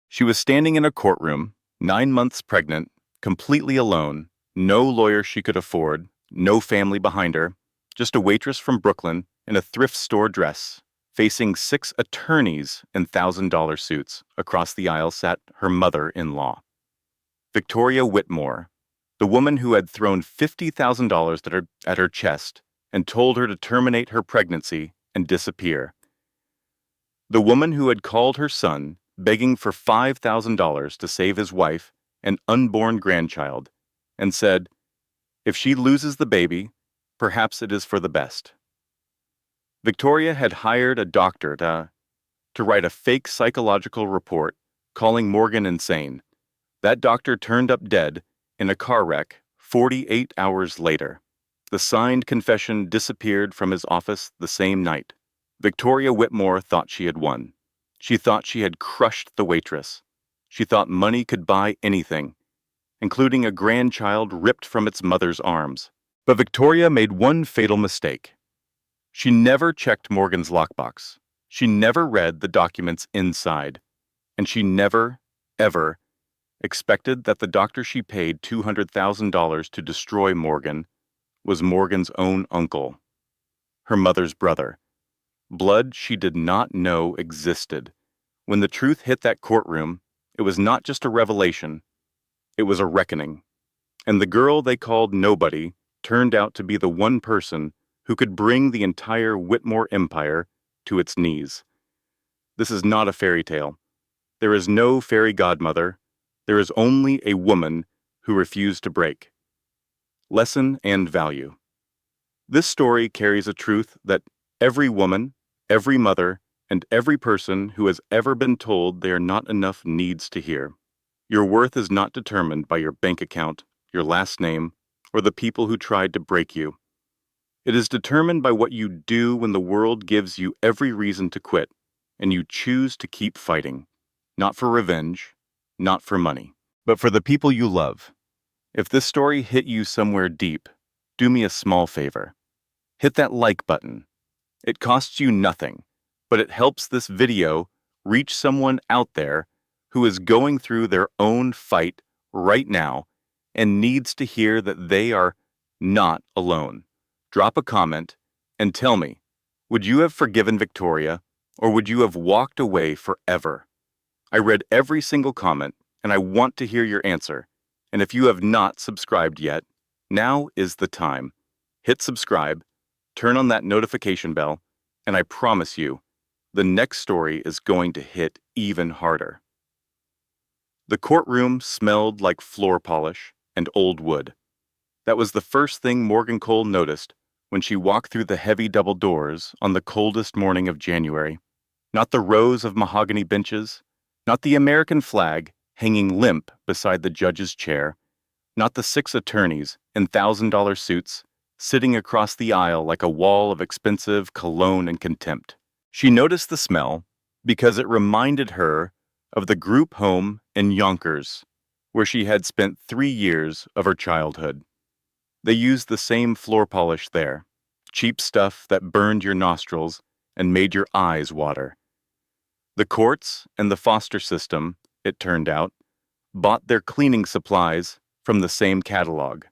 She was standing in a courtroom, 9 months pregnant, completely alone, no lawyer she could afford, no family behind her, just a waitress from Brooklyn in a thrift store dress. Facing 6 attorneys in $1,000 suits, across the aisle sat her mother-in-law, Victoria Whitmore, the woman who had thrown $50,000 at her chest and told her to terminate her pregnancy and disappear. The woman who had called her son, begging for $5,000 to save his wife and unborn grandchild, and said, "If she loses the baby, perhaps it is for the best." Victoria had hired a doctor to write a fake psychological report calling Morgan insane. That doctor turned up dead in a car wreck 48 hours later. The signed confession disappeared from his office the same night. Victoria Whitmore thought she had won. She thought she had crushed the waitress. She thought money could buy anything, including a grandchild ripped from its mother's arms. But Victoria made one fatal mistake. She never checked Morgan's lockbox. She never read the documents inside. And she never, ever expected that the doctor she paid $200,000 to destroy Morgan was Morgan's own uncle, her mother's brother. Blood she did not know existed. When the truth hit that courtroom, it was not just a revelation, it was a reckoning. And the girl they called Nobody turned out to be the one person who could bring the entire Whitmore empire to its knees. This is not a fairy tale. There is no fairy godmother. There is only a woman who refused to break. Lesson and value. This story carries a truth that every woman, every mother, and every person who has ever been told they are not enough needs to hear. Your worth is not determined by your bank account, your last name, or the people who tried to break you. It is determined by what you do when the world gives you every reason to quit, and you choose to keep fighting, not for revenge, not for money, but for the people you love. If this story hit you somewhere deep, do me a small favor. Hit that like button. It costs you nothing, but it helps this video reach someone out there who is going through their own fight right now and needs to hear that they are not alone. Drop a comment and tell me, would you have forgiven Victoria, or would you have walked away forever? I read every single comment, and I want to hear your answer. And if you have not subscribed yet, now is the time. Hit subscribe, turn on that notification bell, and I promise you, the next story is going to hit even harder. The courtroom smelled like floor polish and old wood. That was the first thing Morgan Cole noticed when she walked through the heavy double doors on the coldest morning of January. Not the rows of mahogany benches, not the American flag hanging limp beside the judge's chair, not the 6 attorneys in $1,000 suits sitting across the aisle like a wall of expensive cologne and contempt. She noticed the smell because it reminded her of the group home in Yonkers, where she had spent 3 years of her childhood. They used the same floor polish there, cheap stuff that burned your nostrils and made your eyes water. The courts and the foster system, it turned out, bought their cleaning supplies from the same catalog.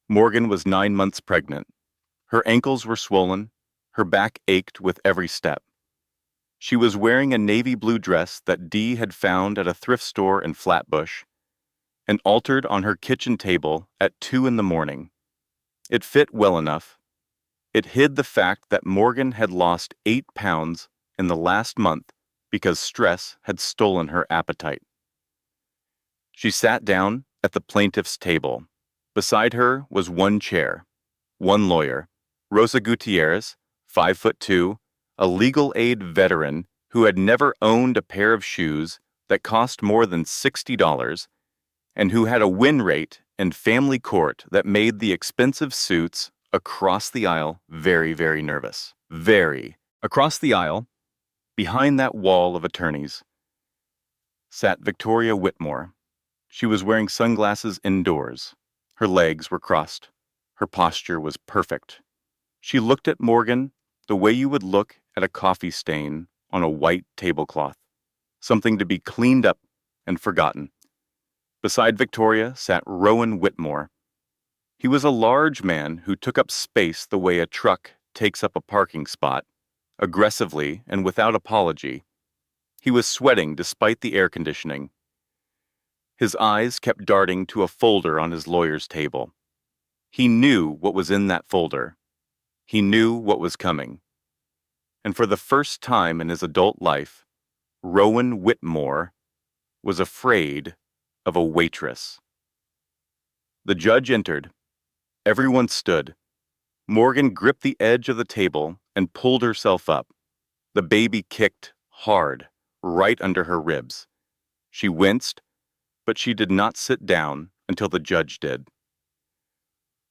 Morgan was 9 months pregnant. Her ankles were swollen. Her back ached with every step. She was wearing a navy blue dress that Dee had found at a thrift store in Flatbush and altered on her kitchen table at 2 in the morning. It fit well enough. It hid the fact that Morgan had lost 8 pounds in the last month because stress had stolen her appetite. She sat down at the plaintiff's table. Beside her was one chair, one lawyer, Rosa Gutierrez, 5'2", a legal aid veteran who had never owned a pair of shoes that cost more than $60 and who had a win rate in family court that made the expensive suits across the aisle very, very nervous. Very. Across the aisle, behind that wall of attorneys, sat Victoria Whitmore. She was wearing sunglasses indoors. Her legs were crossed. Her posture was perfect. She looked at Morgan the way you would look at a coffee stain on a white tablecloth, something to be cleaned up and forgotten. Beside Victoria sat Rowan Whitmore. He was a large man who took up space the way a truck takes up a parking spot, aggressively and without apology. He was sweating despite the air conditioning. His eyes kept darting to a folder on his lawyer's table. He knew what was in that folder. He knew what was coming. And for the first time in his adult life, Rowan Whitmore was afraid of a waitress. The judge entered. Everyone stood. Morgan gripped the edge of the table and pulled herself up. The baby kicked hard, right under her ribs. She winced, but she did not sit down until the judge did.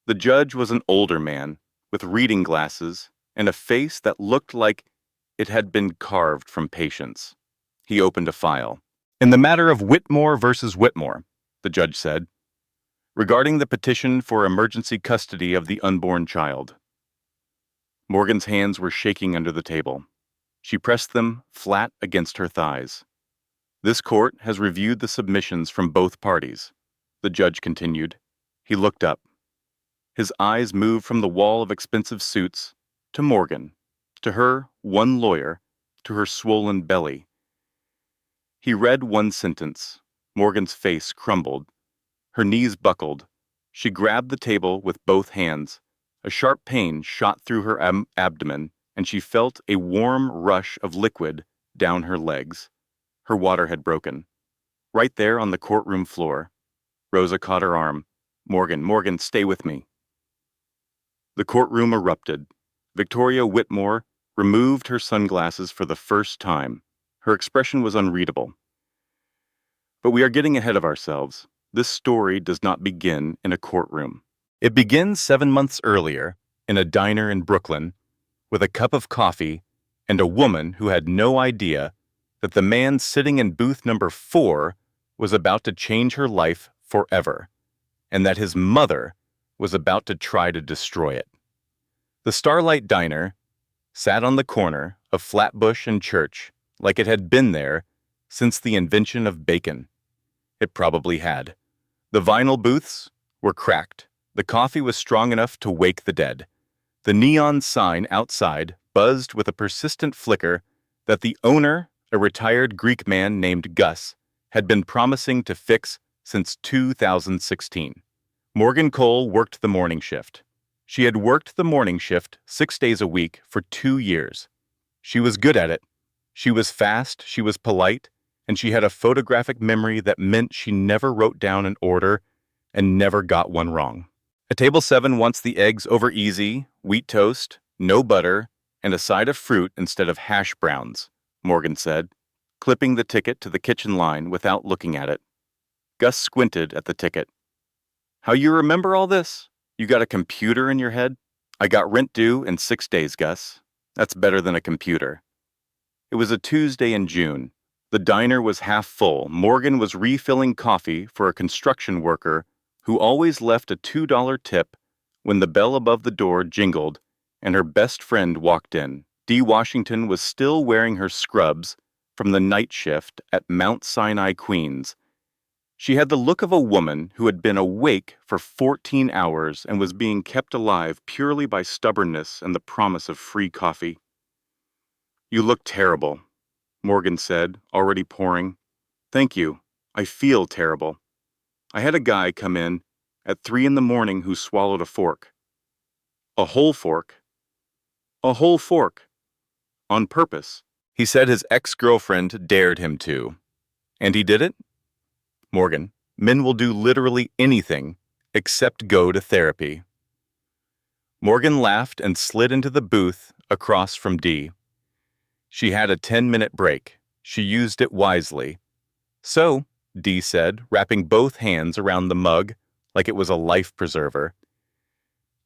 The judge was an older man with reading glasses and a face that looked like it had been carved from patience. He opened a file. "In the matter of Whitmore versus Whitmore," the judge said, "regarding the petition for emergency custody of the unborn child." Morgan's hands were shaking under the table. She pressed them flat against her thighs. "This court has reviewed the submissions from both parties," the judge continued. He looked up. His eyes moved from the wall of expensive suits to Morgan, to her, one lawyer, to her swollen belly. He read one sentence. Morgan's face crumbled. Her knees buckled. She grabbed the table with both hands. A sharp pain shot through her abdomen, and she felt a warm rush of liquid down her legs. Her water had broken. Right there on the courtroom floor. Rosa caught her arm. Morgan, stay with me." The courtroom erupted. Victoria Whitmore removed her sunglasses for the first time. Her expression was unreadable. But we are getting ahead of ourselves. This story does not begin in a courtroom. It begins 7 months earlier, in a diner in Brooklyn, with a cup of coffee and a woman who had no idea that the man sitting in booth number 4 was about to change her life forever, and that his mother was about to try to destroy it. The Starlight Diner sat on the corner of Flatbush and Church like it had been there since the invention of bacon. It probably had. The vinyl booths were cracked. The coffee was strong enough to wake the dead. The neon sign outside buzzed with a persistent flicker that the owner, a retired Greek man named Gus, had been promising to fix since 2016. Morgan Cole worked the morning shift. She had worked the morning shift 6 days a week for 2 years. She was good at it. She was fast, she was polite, and she had a photographic memory that meant she never wrote down an order and never got one wrong. "A table 7 wants the eggs over easy, wheat toast, no butter, and a side of fruit instead of hash browns," Morgan said, clipping the ticket to the kitchen line without looking at it. Gus squinted at the ticket. "How you remember all this? You got a computer in your head?" "I got rent due in 6 days, Gus. That's better than a computer." It was a Tuesday in June. The diner was half full. Morgan was refilling coffee for a construction worker who always left a $2 tip when the bell above the door jingled and her best friend walked in. Dee Washington was still wearing her scrubs from the night shift at Mount Sinai, Queens. She had the look of a woman who had been awake for 14 hours and was being kept alive purely by stubbornness and the promise of free coffee. "You look terrible," Morgan said, already pouring. "Thank you. I feel terrible. I had a guy come in at 3 in the morning who swallowed a fork." "A whole fork?" "A whole fork. On purpose. He said his ex-girlfriend dared him to." "And he did it?" "Morgan, men will do literally anything except go to therapy." Morgan laughed and slid into the booth across from Dee. She had a 10-minute break. She used it wisely. "So," Dee said, wrapping both hands around the mug like it was a life preserver,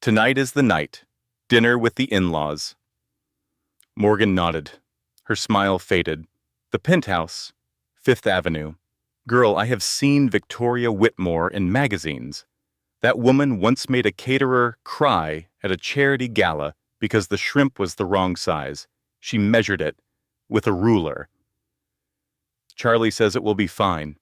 "tonight is the night. Dinner with the in-laws." Morgan nodded. Her smile faded. "The penthouse, 5th Avenue. Girl, I have seen Victoria Whitmore in magazines. That woman once made a caterer cry at a charity gala because the shrimp was the wrong size. She measured it with a ruler." "Charlie says it will be fine."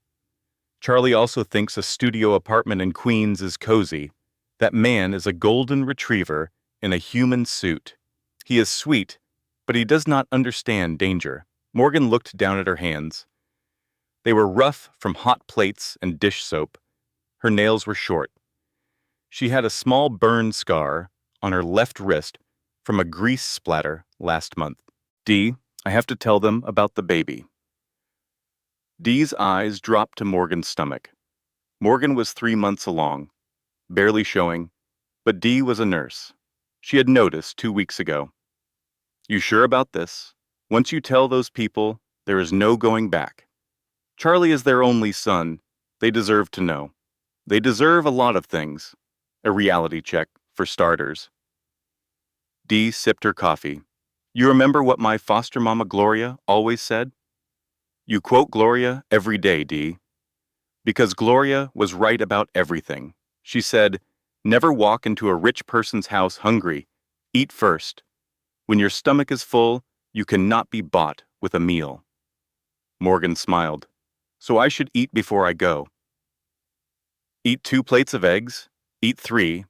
Charlie also thinks a studio apartment in Queens is cozy. That man is a golden retriever in a human suit. He is sweet, but he does not understand danger. Morgan looked down at her hands. They were rough from hot plates and dish soap. Her nails were short. She had a small burn scar on her left wrist from a grease splatter last month. Dee, I have to tell them about the baby. Dee's eyes dropped to Morgan's stomach. Morgan was 3 months along, barely showing, but Dee was a nurse. She had noticed 2 weeks ago. You sure about this? Once you tell those people, there is no going back. Charlie is their only son. They deserve to know. They deserve a lot of things. A reality check, for starters. Dee sipped her coffee. You remember what my foster mama Gloria always said? You quote Gloria every day, Dee. Because Gloria was right about everything. She said, never walk into a rich person's house hungry. Eat first. When your stomach is full, you cannot be bought with a meal. Morgan smiled. So I should eat before I go. Eat 2 plates of eggs. Eat 3.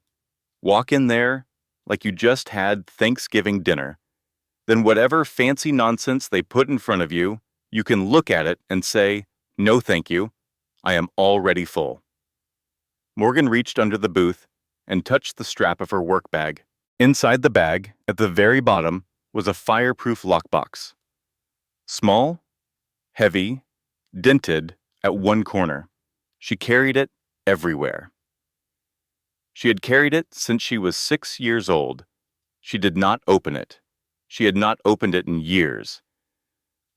Walk in there like you just had Thanksgiving dinner. Then whatever fancy nonsense they put in front of you, you can look at it and say, no thank you, I am already full. Morgan reached under the booth and touched the strap of her work bag. Inside the bag, at the very bottom, was a fireproof lockbox. Small, heavy, dented at one corner. She carried it everywhere. She had carried it since she was 6 years old. She did not open it. She had not opened it in years.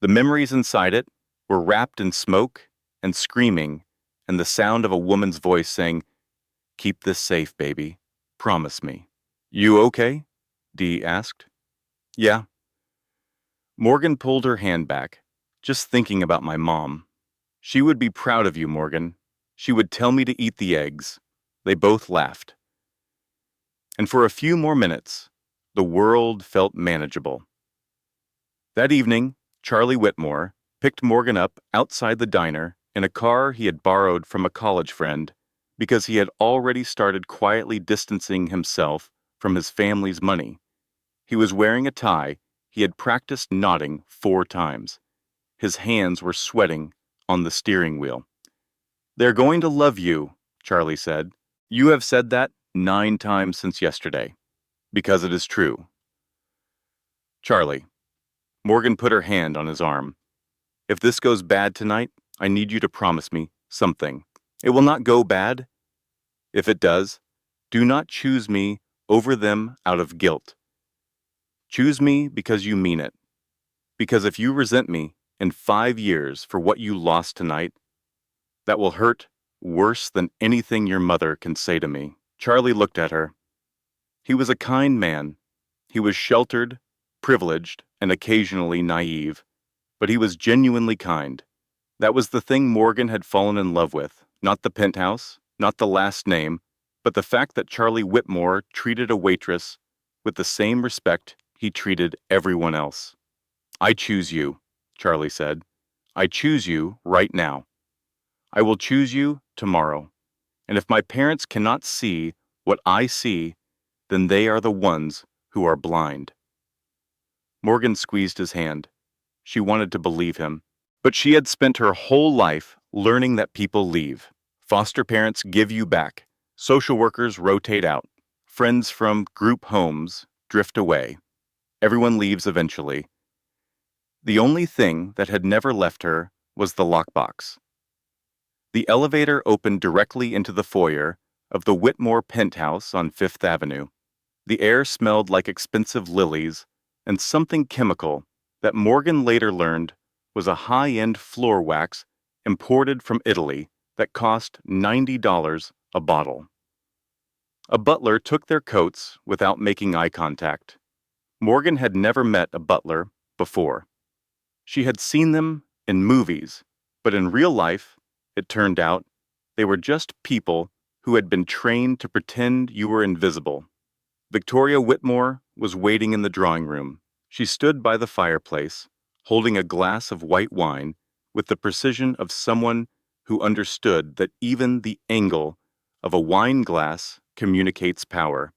The memories inside it were wrapped in smoke and screaming and the sound of a woman's voice saying, keep this safe, baby. Promise me. You okay? Dee asked. Yeah. Morgan pulled her hand back, just thinking about my mom. She would be proud of you, Morgan. She would tell me to eat the eggs. They both laughed. And for a few more minutes, the world felt manageable. That evening, Charlie Whitmore picked Morgan up outside the diner in a car he had borrowed from a college friend because he had already started quietly distancing himself from his family's money. He was wearing a tie he had practiced knotting 4 times. His hands were sweating on the steering wheel. They're going to love you, Charlie said. You have said that 9 times since yesterday, because it is true. Charlie. Morgan put her hand on his arm. If this goes bad tonight, I need you to promise me something. It will not go bad. If it does, do not choose me over them out of guilt. Choose me because you mean it. Because if you resent me in 5 years for what you lost tonight, that will hurt worse than anything your mother can say to me. Charlie looked at her. He was a kind man. He was sheltered, privileged, and occasionally naive, but he was genuinely kind. That was the thing Morgan had fallen in love with, not the penthouse, not the last name, but the fact that Charlie Whitmore treated a waitress with the same respect he treated everyone else. I choose you, Charlie said. I choose you right now. I will choose you tomorrow. And if my parents cannot see what I see, then they are the ones who are blind. Morgan squeezed his hand. She wanted to believe him. But she had spent her whole life learning that people leave. Foster parents give you back. Social workers rotate out. Friends from group homes drift away. Everyone leaves eventually. The only thing that had never left her was the lockbox. The elevator opened directly into the foyer of the Whitmore penthouse on 5th Avenue. The air smelled like expensive lilies and something chemical that Morgan later learned was a high-end floor wax imported from Italy that cost $90 a bottle. A butler took their coats without making eye contact. Morgan had never met a butler before. She had seen them in movies, but in real life, it turned out, they were just people who had been trained to pretend you were invisible. Victoria Whitmore was waiting in the drawing room. She stood by the fireplace, holding a glass of white wine with the precision of someone who understood that even the angle of a wine glass communicates power.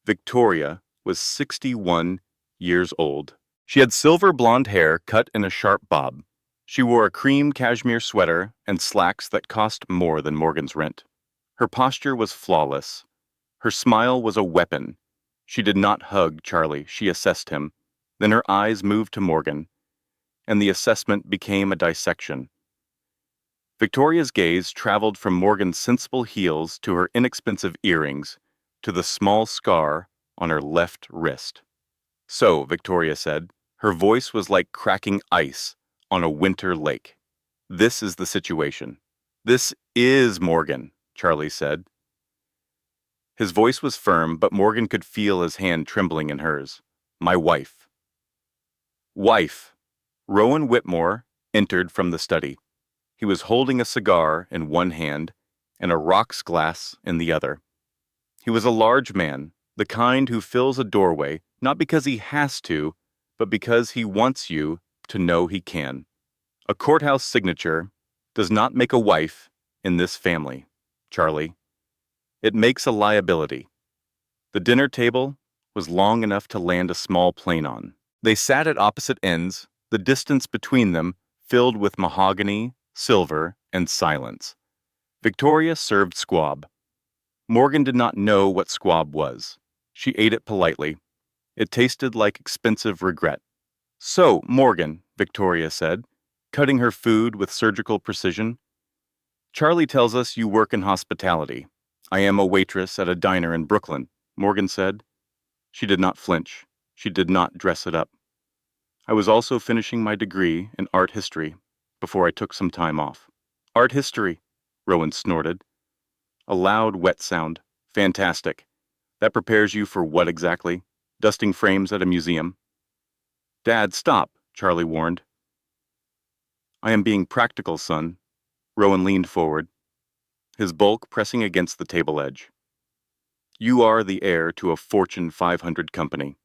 Victoria was 61 years old. She had silver blonde hair cut in a sharp bob. She wore a cream cashmere sweater and slacks that cost more than Morgan's rent. Her posture was flawless. Her smile was a weapon. She did not hug Charlie, she assessed him. Then her eyes moved to Morgan, and the assessment became a dissection. Victoria's gaze traveled from Morgan's sensible heels to her inexpensive earrings, to the small scar on her left wrist. So, Victoria said, her voice was like cracking ice on a winter lake. This is the situation. This is Morgan, Charlie said. His voice was firm, but Morgan could feel his hand trembling in hers. My wife. Wife. Rowan Whitmore entered from the study. He was holding a cigar in one hand and a rocks glass in the other. He was a large man, the kind who fills a doorway not because he has to, but because he wants you to know he can. A courthouse signature does not make a wife in this family, Charlie. It makes a liability. The dinner table was long enough to land a small plane on. They sat at opposite ends, the distance between them filled with mahogany, silver, and silence. Victoria served squab. Morgan did not know what squab was. She ate it politely. It tasted like expensive regret. So, Morgan, Victoria said, cutting her food with surgical precision. Charlie tells us you work in hospitality. I am a waitress at a diner in Brooklyn, Morgan said. She did not flinch. She did not dress it up. I was also finishing my degree in art history before I took some time off. Art history, Rowan snorted. A loud, wet sound. Fantastic. That prepares you for what exactly? Dusting frames at a museum? Dad, stop, Charlie warned. I am being practical, son. Rowan leaned forward, his bulk pressing against the table edge. You are the heir to a Fortune 500 company.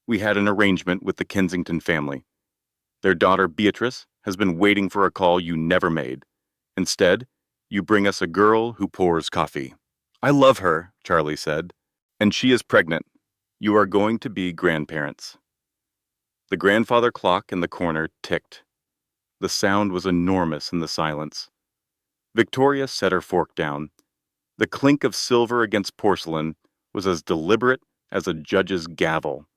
We had an arrangement with the Kensington family. Their daughter, Beatrice, has been waiting for a call you never made. Instead, you bring us a girl who pours coffee. I love her, Charlie said. And she is pregnant. You are going to be grandparents. The grandfather clock in the corner ticked. The sound was enormous in the silence. Victoria set her fork down. The clink of silver against porcelain was as deliberate as a judge's gavel.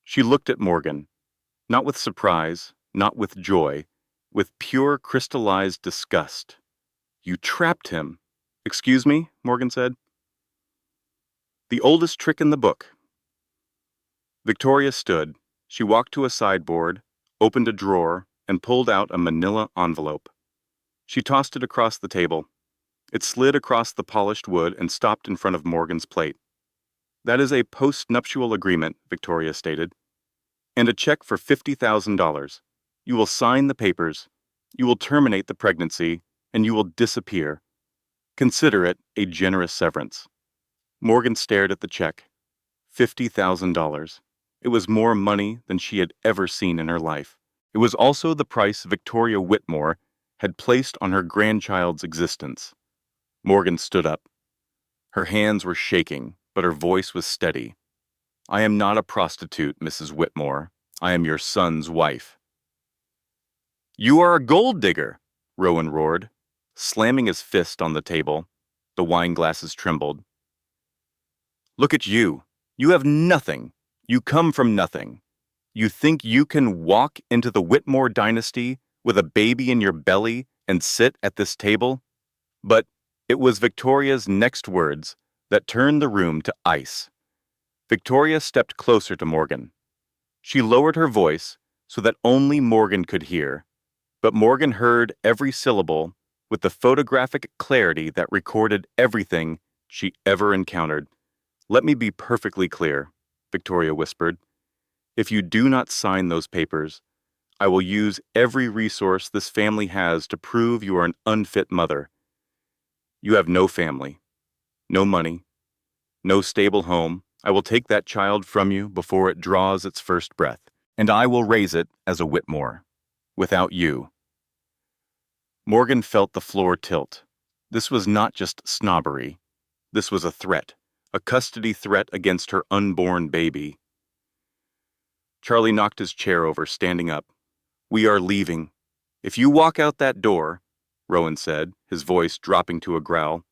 She looked at Morgan, not with surprise, not with joy, with pure crystallized disgust. You trapped him. Excuse me, Morgan said. The oldest trick in the book. Victoria stood. She walked to a sideboard, opened a drawer, and pulled out a manila envelope. She tossed it across the table. It slid across the polished wood and stopped in front of Morgan's plate. That is a post-nuptial agreement, Victoria stated. And a check for $50,000. You will sign the papers. You will terminate the pregnancy, and you will disappear. Consider it a generous severance. Morgan stared at the check. $50,000. It was more money than she had ever seen in her life. It was also the price Victoria Whitmore had placed on her grandchild's existence. Morgan stood up. Her hands were shaking, but her voice was steady. I am not a prostitute, Mrs. Whitmore. I am your son's wife. You are a gold digger, Rowan roared, slamming his fist on the table. The wine glasses trembled. Look at you. You have nothing. You come from nothing. You think you can walk into the Whitmore dynasty with a baby in your belly and sit at this table? But it was Victoria's next words that turned the room to ice. Victoria stepped closer to Morgan. She lowered her voice so that only Morgan could hear, but Morgan heard every syllable with the photographic clarity that recorded everything she ever encountered. Let me be perfectly clear, Victoria whispered. If you do not sign those papers, I will use every resource this family has to prove you are an unfit mother. You have no family, no money, no stable home. I will take that child from you before it draws its first breath, and I will raise it as a Whitmore, without you. Morgan felt the floor tilt. This was not just snobbery. This was a threat, a custody threat against her unborn baby. Charlie knocked his chair over, standing up. "We are leaving. If you walk out that door," Rowan said, his voice dropping to a growl,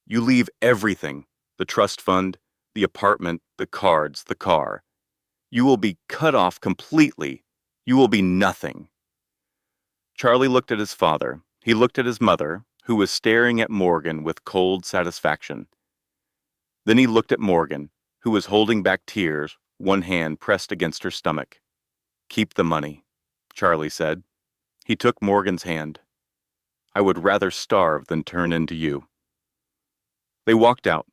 "you leave everything, the trust fund, the apartment, the cards, the car. You will be cut off completely. You will be nothing." Charlie looked at his father. He looked at his mother, who was staring at Morgan with cold satisfaction. Then he looked at Morgan, who was holding back tears, one hand pressed against her stomach. "Keep the money," Charlie said. He took Morgan's hand. "I would rather starve than turn into you." They walked out.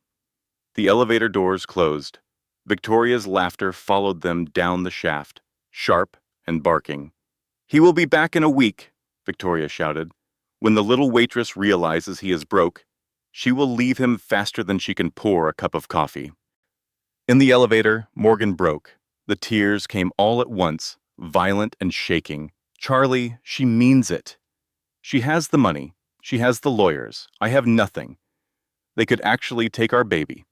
The elevator doors closed. Victoria's laughter followed them down the shaft, sharp and barking. "He will be back in a week," Victoria shouted. "When the little waitress realizes he is broke, she will leave him faster than she can pour a cup of coffee." In the elevator, Morgan broke. The tears came all at once, violent and shaking. "Charlie, she means it. She has the money. She has the lawyers. I have nothing. They could actually take our baby."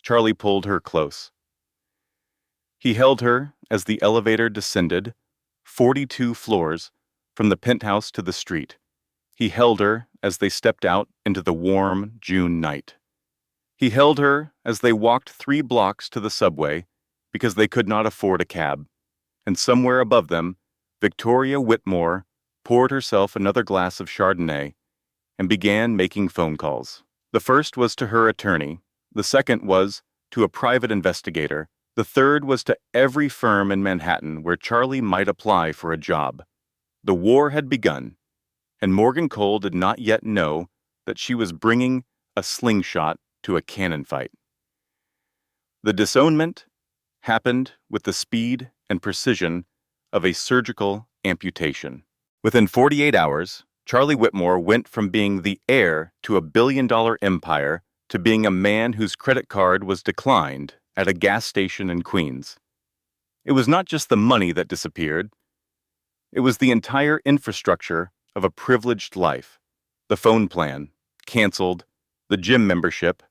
Charlie pulled her close. He held her as the elevator descended, 42 floors, from the penthouse to the street. He held her as they stepped out into the warm June night. He held her as they walked 3 blocks to the subway because they could not afford a cab. And somewhere above them, Victoria Whitmore poured herself another glass of Chardonnay and began making phone calls. The first was to her attorney. The second was to a private investigator. The third was to every firm in Manhattan where Charlie might apply for a job. The war had begun, and Morgan Cole did not yet know that she was bringing a slingshot to a cannon fight. The disownment happened with the speed and precision of a surgical amputation. Within 48 hours, Charlie Whitmore went from being the heir to a billion-dollar empire to being a man whose credit card was declined at a gas station in Queens. It was not just the money that disappeared. It was the entire infrastructure of a privileged life. The phone plan, canceled, the gym membership,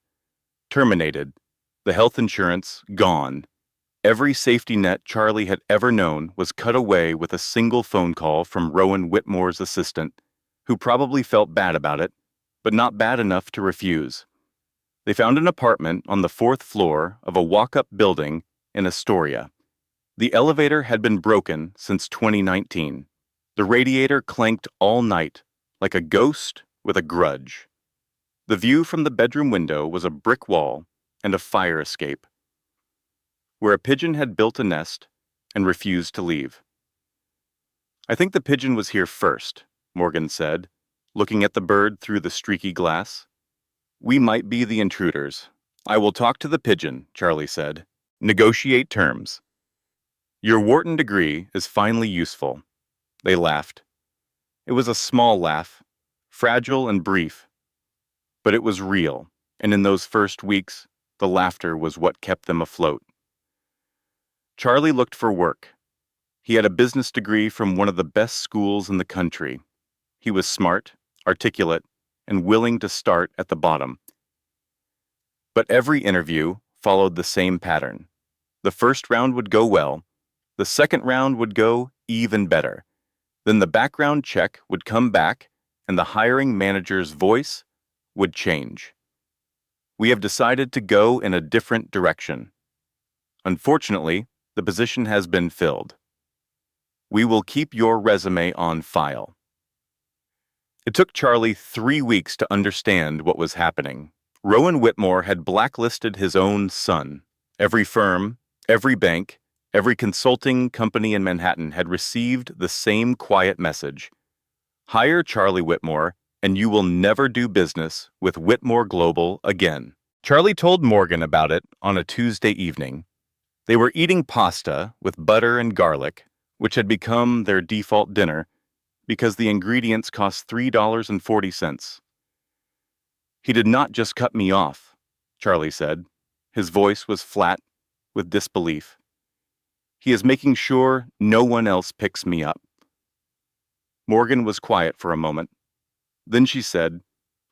terminated, the health insurance, gone. Every safety net Charlie had ever known was cut away with a single phone call from Rowan Whitmore's assistant, who probably felt bad about it, but not bad enough to refuse. They found an apartment on the 4th floor of a walk-up building in Astoria. The elevator had been broken since 2019. The radiator clanked all night, like a ghost with a grudge. The view from the bedroom window was a brick wall and a fire escape, where a pigeon had built a nest and refused to leave. "I think the pigeon was here first," Morgan said, looking at the bird through the streaky glass. "We might be the intruders." "I will talk to the pigeon," Charlie said. "Negotiate terms. Your Wharton degree is finally useful." They laughed. It was a small laugh, fragile and brief, but it was real, and in those first weeks, the laughter was what kept them afloat. Charlie looked for work. He had a business degree from one of the best schools in the country. He was smart, articulate, and willing to start at the bottom. But every interview followed the same pattern. The first round would go well. The second round would go even better. Then the background check would come back, and the hiring manager's voice would change. "We have decided to go in a different direction. Unfortunately, the position has been filled. We will keep your resume on file." It took Charlie 3 weeks to understand what was happening. Rowan Whitmore had blacklisted his own son. Every firm, every bank, every consulting company in Manhattan had received the same quiet message: "Hire Charlie Whitmore, and you will never do business with Whitmore Global again." Charlie told Morgan about it on a Tuesday evening. They were eating pasta with butter and garlic, which had become their default dinner because the ingredients cost $3.40. "He did not just cut me off," Charlie said. His voice was flat with disbelief. "He is making sure no one else picks me up." Morgan was quiet for a moment. Then she said,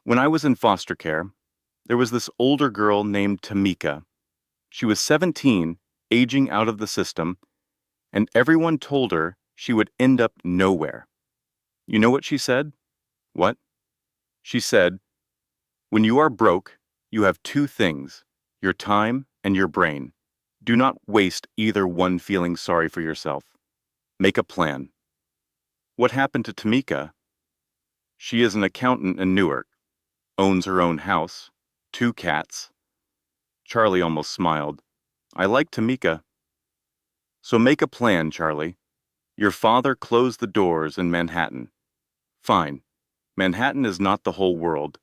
"When I was in foster care, there was this older girl named Tamika. She was 17, aging out of the system, and everyone told her she would end up nowhere. You know what she said?" "What?" "She said, when you are broke, you have two things, your time and your brain. Do not waste either one feeling sorry for yourself. Make a plan." "What happened to Tamika?" "She is an accountant in Newark, owns her own house, 2 cats." Charlie almost smiled. "I like Tamika." "So make a plan, Charlie. Your father closed the doors in Manhattan. Fine. Manhattan is not the whole world."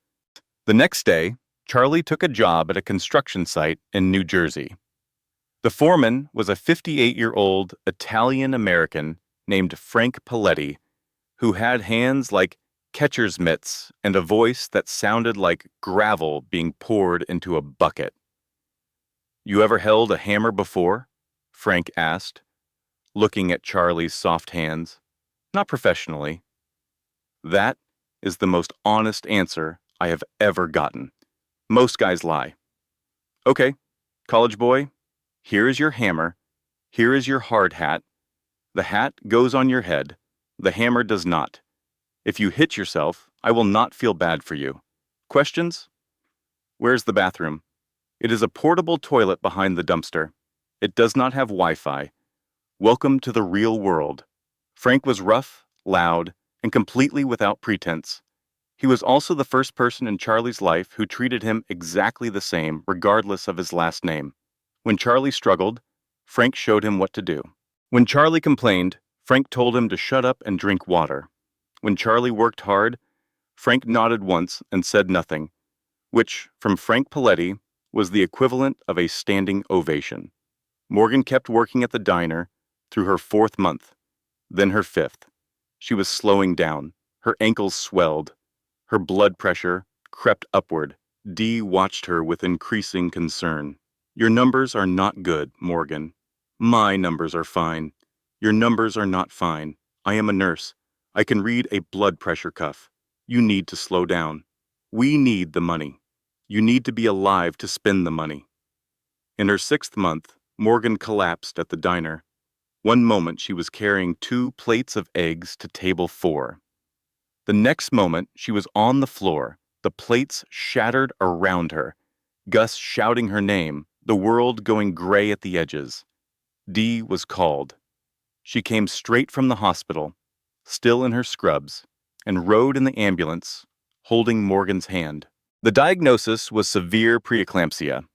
The next day, Charlie took a job at a construction site in New Jersey. The foreman was a 58-year-old Italian-American named Frank Paletti, who had hands like catcher's mitts and a voice that sounded like gravel being poured into a bucket. "You ever held a hammer before?" Frank asked, looking at Charlie's soft hands. "Not professionally." "That is the most honest answer I have ever gotten. Most guys lie." "Okay, college boy, here is your hammer. Here is your hard hat. The hat goes on your head. The hammer does not. If you hit yourself, I will not feel bad for you. Questions?" "Where's the bathroom?" "It is a portable toilet behind the dumpster. It does not have Wi-Fi. Welcome to the real world." Frank was rough, loud, and completely without pretense. He was also the first person in Charlie's life who treated him exactly the same, regardless of his last name. When Charlie struggled, Frank showed him what to do. When Charlie complained, Frank told him to shut up and drink water. When Charlie worked hard, Frank nodded once and said nothing, which, from Frank Paletti, was the equivalent of a standing ovation. Morgan kept working at the diner through her 4th month, then her 5th. She was slowing down. Her ankles swelled. Her blood pressure crept upward. Dee watched her with increasing concern. "Your numbers are not good, Morgan." "My numbers are fine." "Your numbers are not fine. I am a nurse. I can read a blood pressure cuff. You need to slow down. We need the money. You need to be alive to spend the money." In her 6th month, Morgan collapsed at the diner. One moment she was carrying 2 plates of eggs to table 4. The next moment she was on the floor, the plates shattered around her, Gus shouting her name, the world going gray at the edges. Dee was called. She came straight from the hospital, still in her scrubs, and rode in the ambulance, holding Morgan's hand. The diagnosis was severe preeclampsia,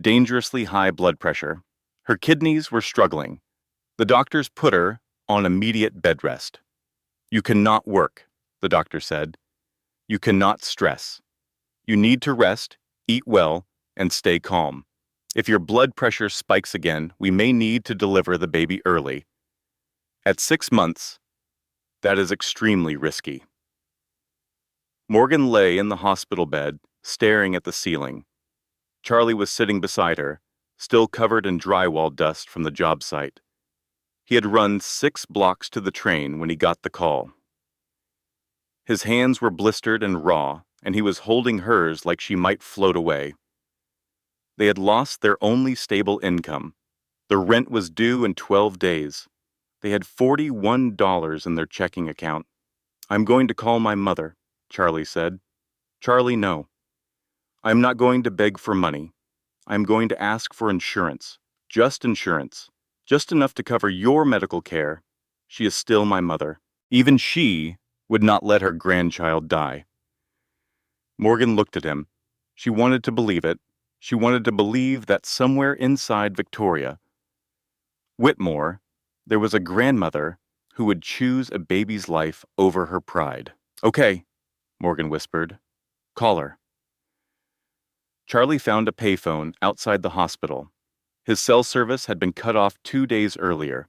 dangerously high blood pressure. Her kidneys were struggling. The doctors put her on immediate bed rest. "You cannot work," the doctor said. "You cannot stress. You need to rest, eat well, and stay calm. If your blood pressure spikes again, we may need to deliver the baby early. At 6 months, that is extremely risky." Morgan lay in the hospital bed, staring at the ceiling. Charlie was sitting beside her, still covered in drywall dust from the job site. He had run 6 blocks to the train when he got the call. His hands were blistered and raw, and he was holding hers like she might float away. They had lost their only stable income. The rent was due in 12 days. They had $41 in their checking account. "I'm going to call my mother," Charlie said. "Charlie, no. I'm not going to beg for money. I'm going to ask for insurance. Just insurance. Just enough to cover your medical care. She is still my mother." Even she would not let her grandchild die. Morgan looked at him. She wanted to believe it. She wanted to believe that somewhere inside Victoria, Whitmore, there was a grandmother who would choose a baby's life over her pride. "Okay," Morgan whispered. "Call her." Charlie found a payphone outside the hospital. His cell service had been cut off 2 days earlier.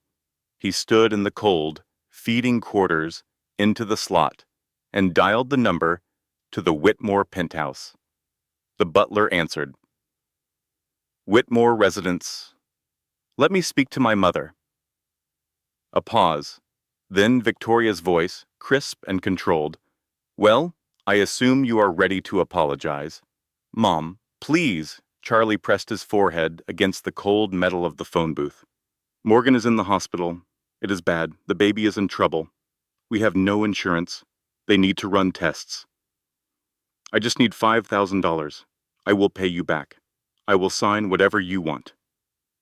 He stood in the cold, feeding quarters into the slot and dialed the number to the Whitmore penthouse. The butler answered. "Whitmore residence. Let me speak to my mother." A pause. Then Victoria's voice, crisp and controlled. Well, I assume you are ready to apologize. Mom, please. Charlie pressed his forehead against the cold metal of the phone booth. Morgan is in the hospital. It is bad. The baby is in trouble. We have no insurance. They need to run tests. I just need $5,000. I will pay you back. I will sign whatever you want.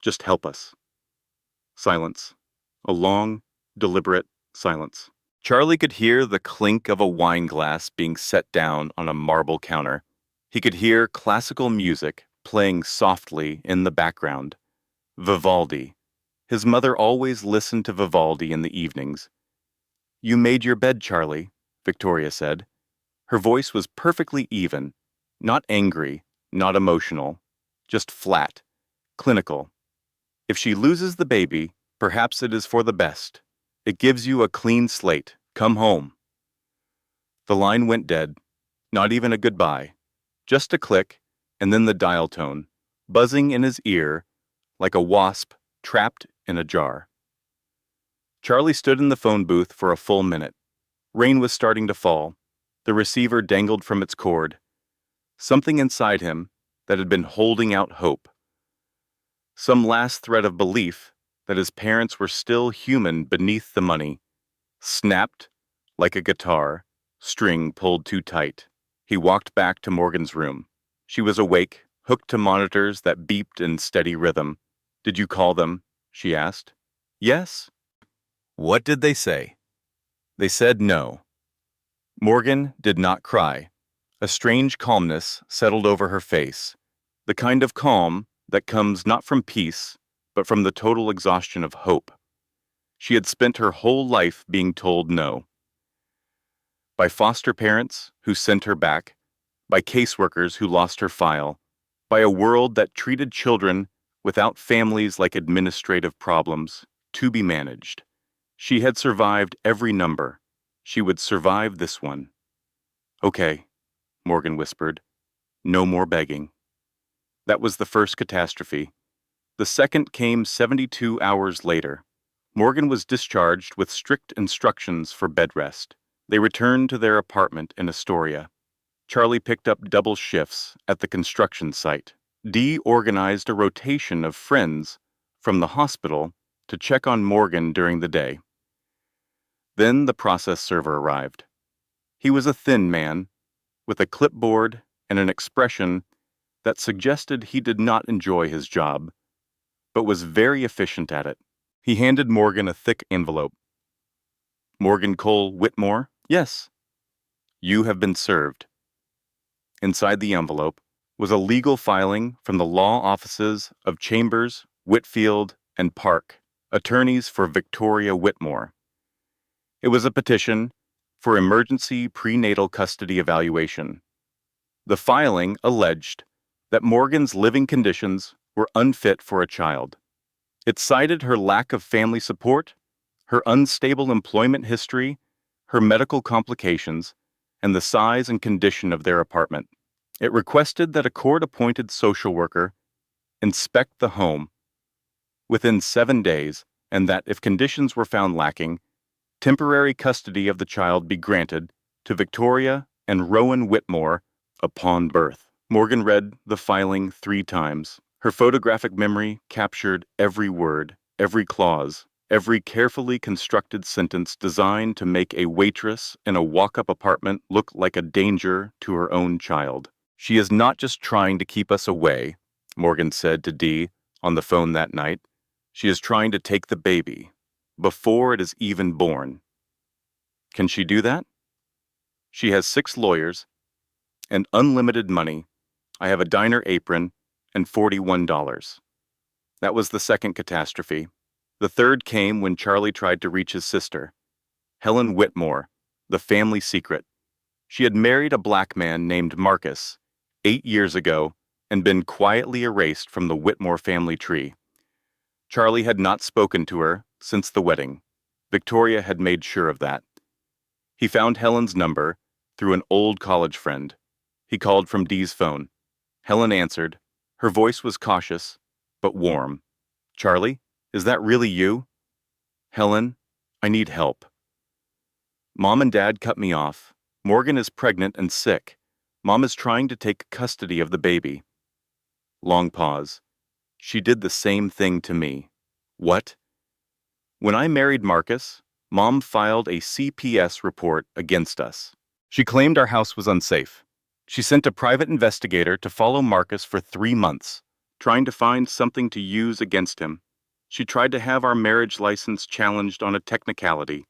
Just help us. Silence. A long, deliberate silence. Charlie could hear the clink of a wine glass being set down on a marble counter. He could hear classical music playing softly in the background. Vivaldi. His mother always listened to Vivaldi in the evenings. You made your bed, Charlie, Victoria said. Her voice was perfectly even, not angry, not emotional, just flat, clinical. If she loses the baby, perhaps it is for the best. It gives you a clean slate. Come home. The line went dead. Not even a goodbye. Just a click, and then the dial tone, buzzing in his ear like a wasp trapped in a jar. Charlie stood in the phone booth for a full minute. Rain was starting to fall. The receiver dangled from its cord. Something inside him that had been holding out hope. Some last thread of belief that his parents were still human beneath the money, snapped like a guitar, string pulled too tight. He walked back to Morgan's room. She was awake, hooked to monitors that beeped in steady rhythm. Did you call them? She asked. Yes. What did they say? They said no. Morgan did not cry. A strange calmness settled over her face, the kind of calm that comes not from peace, but from the total exhaustion of hope. She had spent her whole life being told no. By foster parents who sent her back, by caseworkers who lost her file, by a world that treated children without families like administrative problems to be managed. She had survived every number. She would survive this one. Okay, Morgan whispered. No more begging. That was the first catastrophe. The second came 72 hours later. Morgan was discharged with strict instructions for bed rest. They returned to their apartment in Astoria. Charlie picked up double shifts at the construction site. Dee organized a rotation of friends from the hospital to check on Morgan during the day. Then the process server arrived. He was a thin man, with a clipboard and an expression that suggested he did not enjoy his job, but was very efficient at it. He handed Morgan a thick envelope. Morgan Cole Whitmore? Yes. You have been served. Inside the envelope was a legal filing from the law offices of Chambers, Whitfield, and Park, attorneys for Victoria Whitmore. It was a petition for emergency prenatal custody evaluation. The filing alleged that Morgan's living conditions were unfit for a child. It cited her lack of family support, her unstable employment history, her medical complications, and the size and condition of their apartment. It requested that a court-appointed social worker inspect the home within 7 days, and that if conditions were found lacking, temporary custody of the child be granted to Victoria and Rowan Whitmore upon birth. Morgan read the filing 3 times. Her photographic memory captured every word, every clause, every carefully constructed sentence designed to make a waitress in a walk-up apartment look like a danger to her own child. She is not just trying to keep us away, Morgan said to Dee on the phone that night. She is trying to take the baby before it is even born. Can she do that? She has 6 lawyers and unlimited money. I have a diner apron and $41. That was the second catastrophe. The third came when Charlie tried to reach his sister, Helen Whitmore, the family secret. She had married a black man named Marcus 8 years ago and been quietly erased from the Whitmore family tree. Charlie had not spoken to her since the wedding. Victoria had made sure of that. He found Helen's number through an old college friend. He called from Dee's phone. Helen answered. Her voice was cautious, but warm. Charlie, is that really you? Helen, I need help. Mom and Dad cut me off. Morgan is pregnant and sick. Mom is trying to take custody of the baby. Long pause. She did the same thing to me. What? When I married Marcus, Mom filed a CPS report against us. She claimed our house was unsafe. She sent a private investigator to follow Marcus for 3 months, trying to find something to use against him. She tried to have our marriage license challenged on a technicality.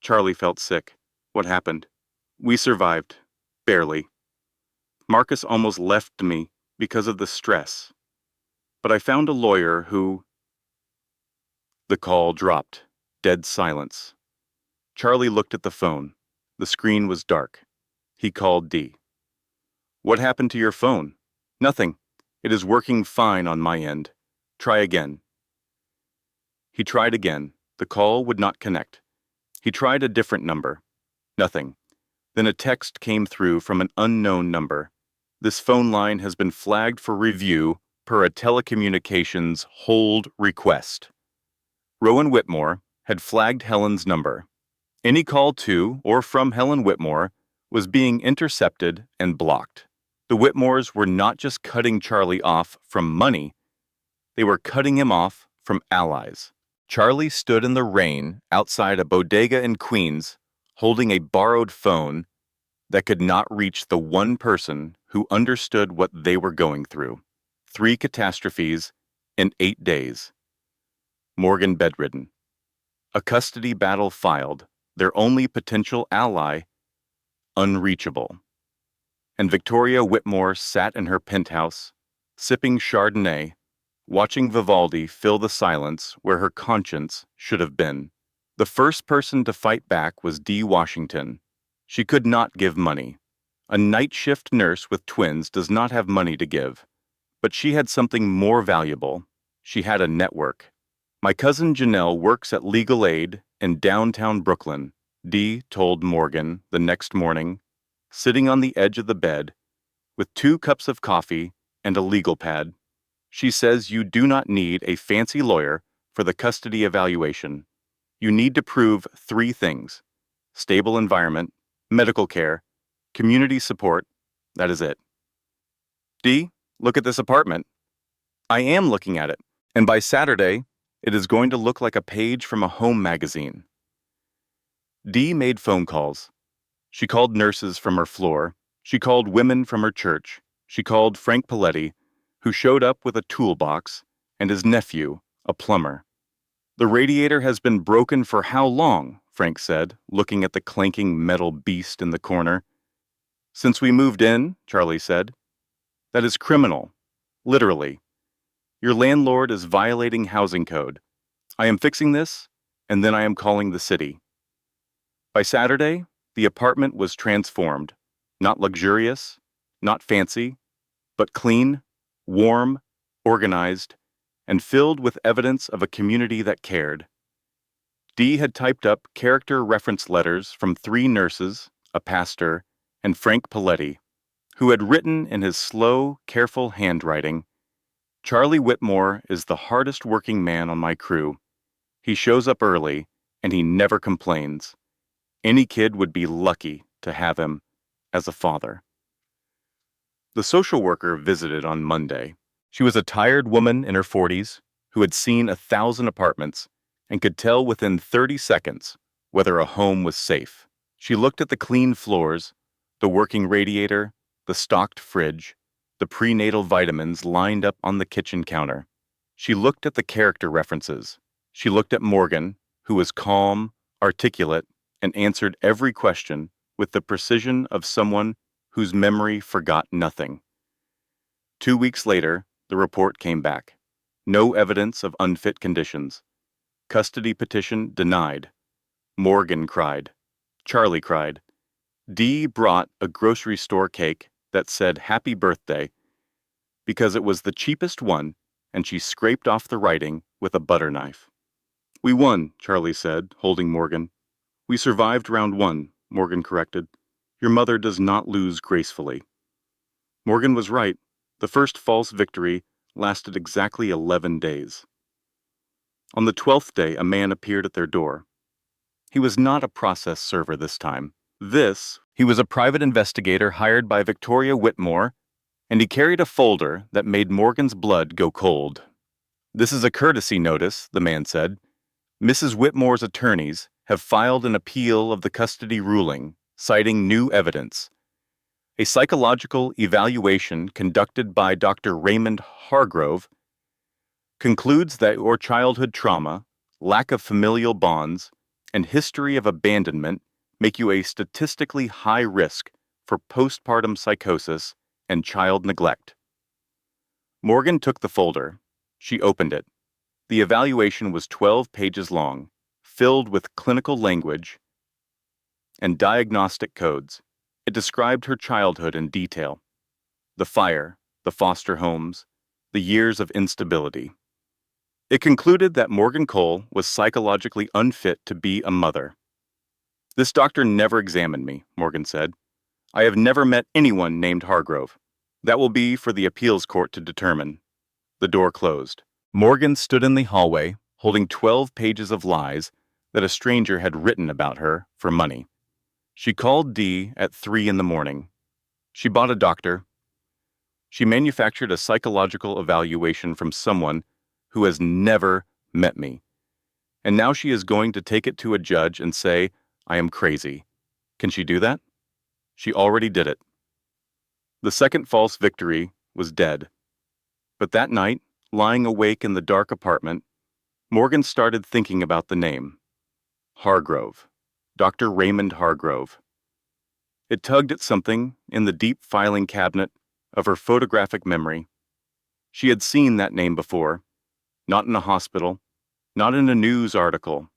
Charlie felt sick. What happened? We survived. Barely. Marcus almost left me because of the stress. But I found a lawyer who... The call dropped. Dead silence. Charlie looked at the phone. The screen was dark. He called Dee. What happened to your phone? Nothing. It is working fine on my end. Try again. He tried again. The call would not connect. He tried a different number. Nothing. Then a text came through from an unknown number. This phone line has been flagged for review per a telecommunications hold request. Rowan Whitmore had flagged Helen's number. Any call to or from Helen Whitmore was being intercepted and blocked. The Whitmores were not just cutting Charlie off from money, they were cutting him off from allies. Charlie stood in the rain outside a bodega in Queens, holding a borrowed phone that could not reach the one person who understood what they were going through. 3 catastrophes in 8 days. Morgan bedridden. A custody battle filed, their only potential ally unreachable. And Victoria Whitmore sat in her penthouse, sipping Chardonnay, watching Vivaldi fill the silence where her conscience should have been. The first person to fight back was Dee Washington. She could not give money. A night shift nurse with twins does not have money to give. But she had something more valuable. She had a network. My cousin Janelle works at Legal Aid in downtown Brooklyn, Dee told Morgan the next morning, sitting on the edge of the bed with 2 cups of coffee and a legal pad. She says you do not need a fancy lawyer for the custody evaluation. You need to prove 3 things: stable environment, medical care, community support. That is it. Dee, look at this apartment. I am looking at it, and by Saturday, it is going to look like a page from a home magazine. Dee made phone calls. She called nurses from her floor. She called women from her church. She called Frank Paletti, who showed up with a toolbox, and his nephew, a plumber. The radiator has been broken for how long? Frank said, looking at the clanking metal beast in the corner. Since we moved in, Charlie said. That is criminal. Literally. Your landlord is violating housing code. I am fixing this, and then I am calling the city. By Saturday, the apartment was transformed. Not luxurious, not fancy, but clean, warm, organized, and filled with evidence of a community that cared. Dee had typed up character reference letters from 3 nurses, a pastor, and Frank Paletti, who had written in his slow, careful handwriting, Charlie Whitmore is the hardest working man on my crew. He shows up early, and he never complains. Any kid would be lucky to have him as a father. The social worker visited on Monday. She was a tired woman in her 40s who had seen 1,000 apartments and could tell within 30 seconds whether a home was safe. She looked at the clean floors, the working radiator, the stocked fridge, the prenatal vitamins lined up on the kitchen counter. She looked at the character references. She looked at Morgan, who was calm, articulate, and answered every question with the precision of someone whose memory forgot nothing. 2 weeks later, the report came back. No evidence of unfit conditions. Custody petition denied. Morgan cried. Charlie cried. Dee brought a grocery store cake that said happy birthday because it was the cheapest one, and she scraped off the writing with a butter knife. We won, Charlie said, holding Morgan. We survived round 1, Morgan corrected. Your mother does not lose gracefully. Morgan was right. The first false victory lasted exactly 11 days. On the 12th day, a man appeared at their door. He was not a process server this time. He was a private investigator hired by Victoria Whitmore, and he carried a folder that made Morgan's blood go cold. "This is a courtesy notice," the man said. "Mrs. Whitmore's attorneys have filed an appeal of the custody ruling, citing new evidence. A psychological evaluation conducted by Dr. Raymond Hargrove concludes that your childhood trauma, lack of familial bonds, and history of abandonment make you a statistically high risk for postpartum psychosis and child neglect." Morgan took the folder. She opened it. The evaluation was 12 pages long, filled with clinical language and diagnostic codes. It described her childhood in detail. The fire, the foster homes, the years of instability. It concluded that Morgan Cole was psychologically unfit to be a mother. "This doctor never examined me," Morgan said. "I have never met anyone named Hargrove. That will be for the appeals court to determine." The door closed. Morgan stood in the hallway, holding 12 pages of lies that a stranger had written about her for money. She called Dee at 3 in the morning. She bought a doctor. She manufactured a psychological evaluation from someone who has never met me. And now she is going to take it to a judge and say, "I am crazy." Can she do that? She already did it. The second false victory was dead. But that night, lying awake in the dark apartment, Morgan started thinking about the name. Hargrove. Dr. Raymond Hargrove. It tugged at something in the deep filing cabinet of her photographic memory. She had seen that name before, not in a hospital, not in a news article.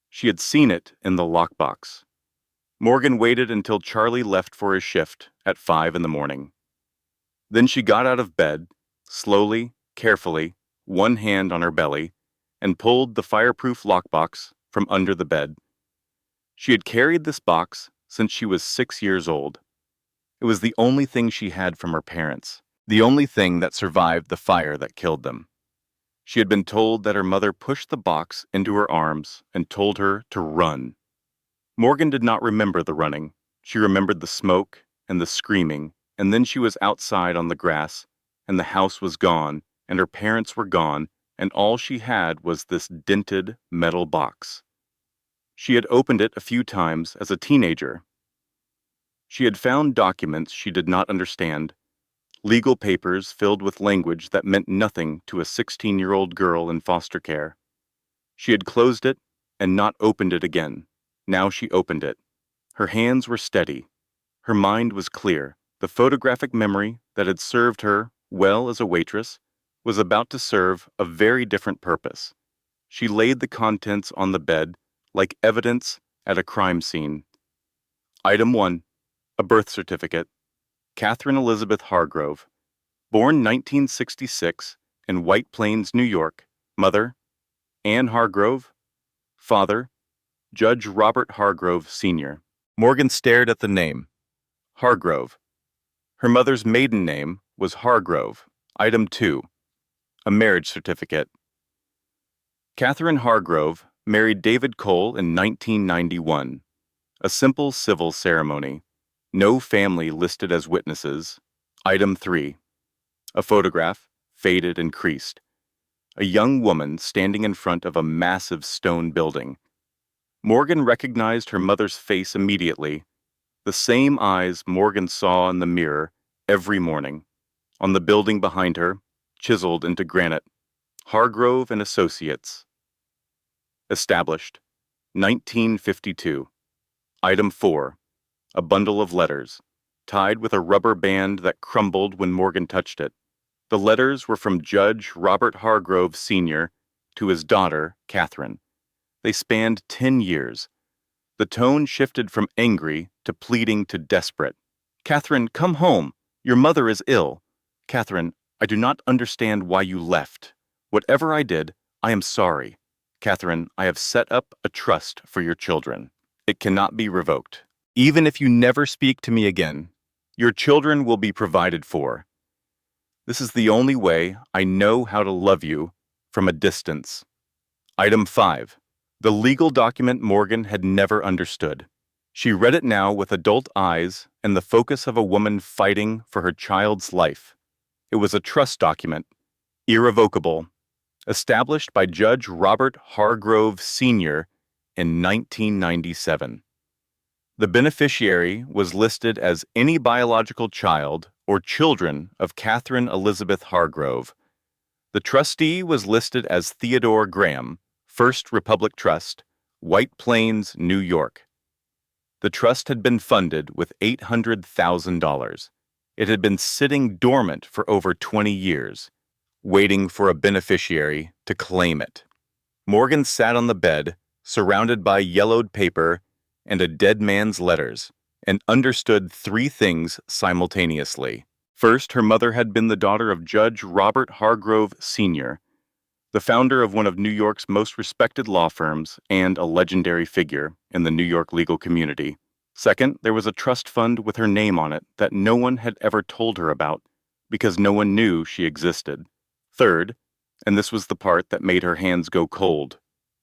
She had seen it in the lockbox. Morgan waited until Charlie left for his shift at 5 in the morning. Then she got out of bed, slowly, carefully, one hand on her belly, and pulled the fireproof lockbox from under the bed. She had carried this box since she was 6 years old. It was the only thing she had from her parents, the only thing that survived the fire that killed them. She had been told that her mother pushed the box into her arms and told her to run. Morgan did not remember the running. She remembered the smoke and the screaming, and then she was outside on the grass, and the house was gone, and her parents were gone, and all she had was this dented metal box. She had opened it a few times as a teenager. She had found documents she did not understand, legal papers filled with language that meant nothing to a 16-year-old girl in foster care. She had closed it and not opened it again. Now she opened it. Her hands were steady. Her mind was clear. The photographic memory that had served her well as a waitress was about to serve a very different purpose. She laid the contents on the bed like evidence at a crime scene. Item 1. A birth certificate. Catherine Elizabeth Hargrove. Born 1966 in White Plains, New York. Mother, Anne Hargrove. Father, Judge Robert Hargrove, Sr. Morgan stared at the name. Hargrove. Her mother's maiden name was Hargrove. Item 2. A marriage certificate. Catherine Hargrove married David Cole in 1991. A simple civil ceremony. No family listed as witnesses. Item 3. A photograph, faded and creased. A young woman standing in front of a massive stone building. Morgan recognized her mother's face immediately. The same eyes Morgan saw in the mirror every morning. On the building behind her, chiseled into granite. Hargrove and Associates. Established. 1952. Item 4. A bundle of letters, tied with a rubber band that crumbled when Morgan touched it. The letters were from Judge Robert Hargrove, Sr. to his daughter, Catherine. They spanned 10 years. The tone shifted from angry to pleading to desperate. "Catherine, come home. Your mother is ill. Catherine, I do not understand why you left. Whatever I did, I am sorry. Catherine, I have set up a trust for your children. It cannot be revoked. Even if you never speak to me again, your children will be provided for. This is the only way I know how to love you from a distance." Item 5. The legal document Morgan had never understood. She read it now with adult eyes and the focus of a woman fighting for her child's life. It was a trust document, irrevocable, established by Judge Robert Hargrove Sr. in 1997. The beneficiary was listed as any biological child or children of Catherine Elizabeth Hargrove. The trustee was listed as Theodore Graham, First Republic Trust, White Plains, New York. The trust had been funded with $800,000. It had been sitting dormant for over 20 years, waiting for a beneficiary to claim it. Morgan sat on the bed, surrounded by yellowed paper and a dead man's letters, and understood three things simultaneously. First, her mother had been the daughter of Judge Robert Hargrove Sr., the founder of one of New York's most respected law firms and a legendary figure in the New York legal community. Second, there was a trust fund with her name on it that no one had ever told her about because no one knew she existed. Third, and this was the part that made her hands go cold,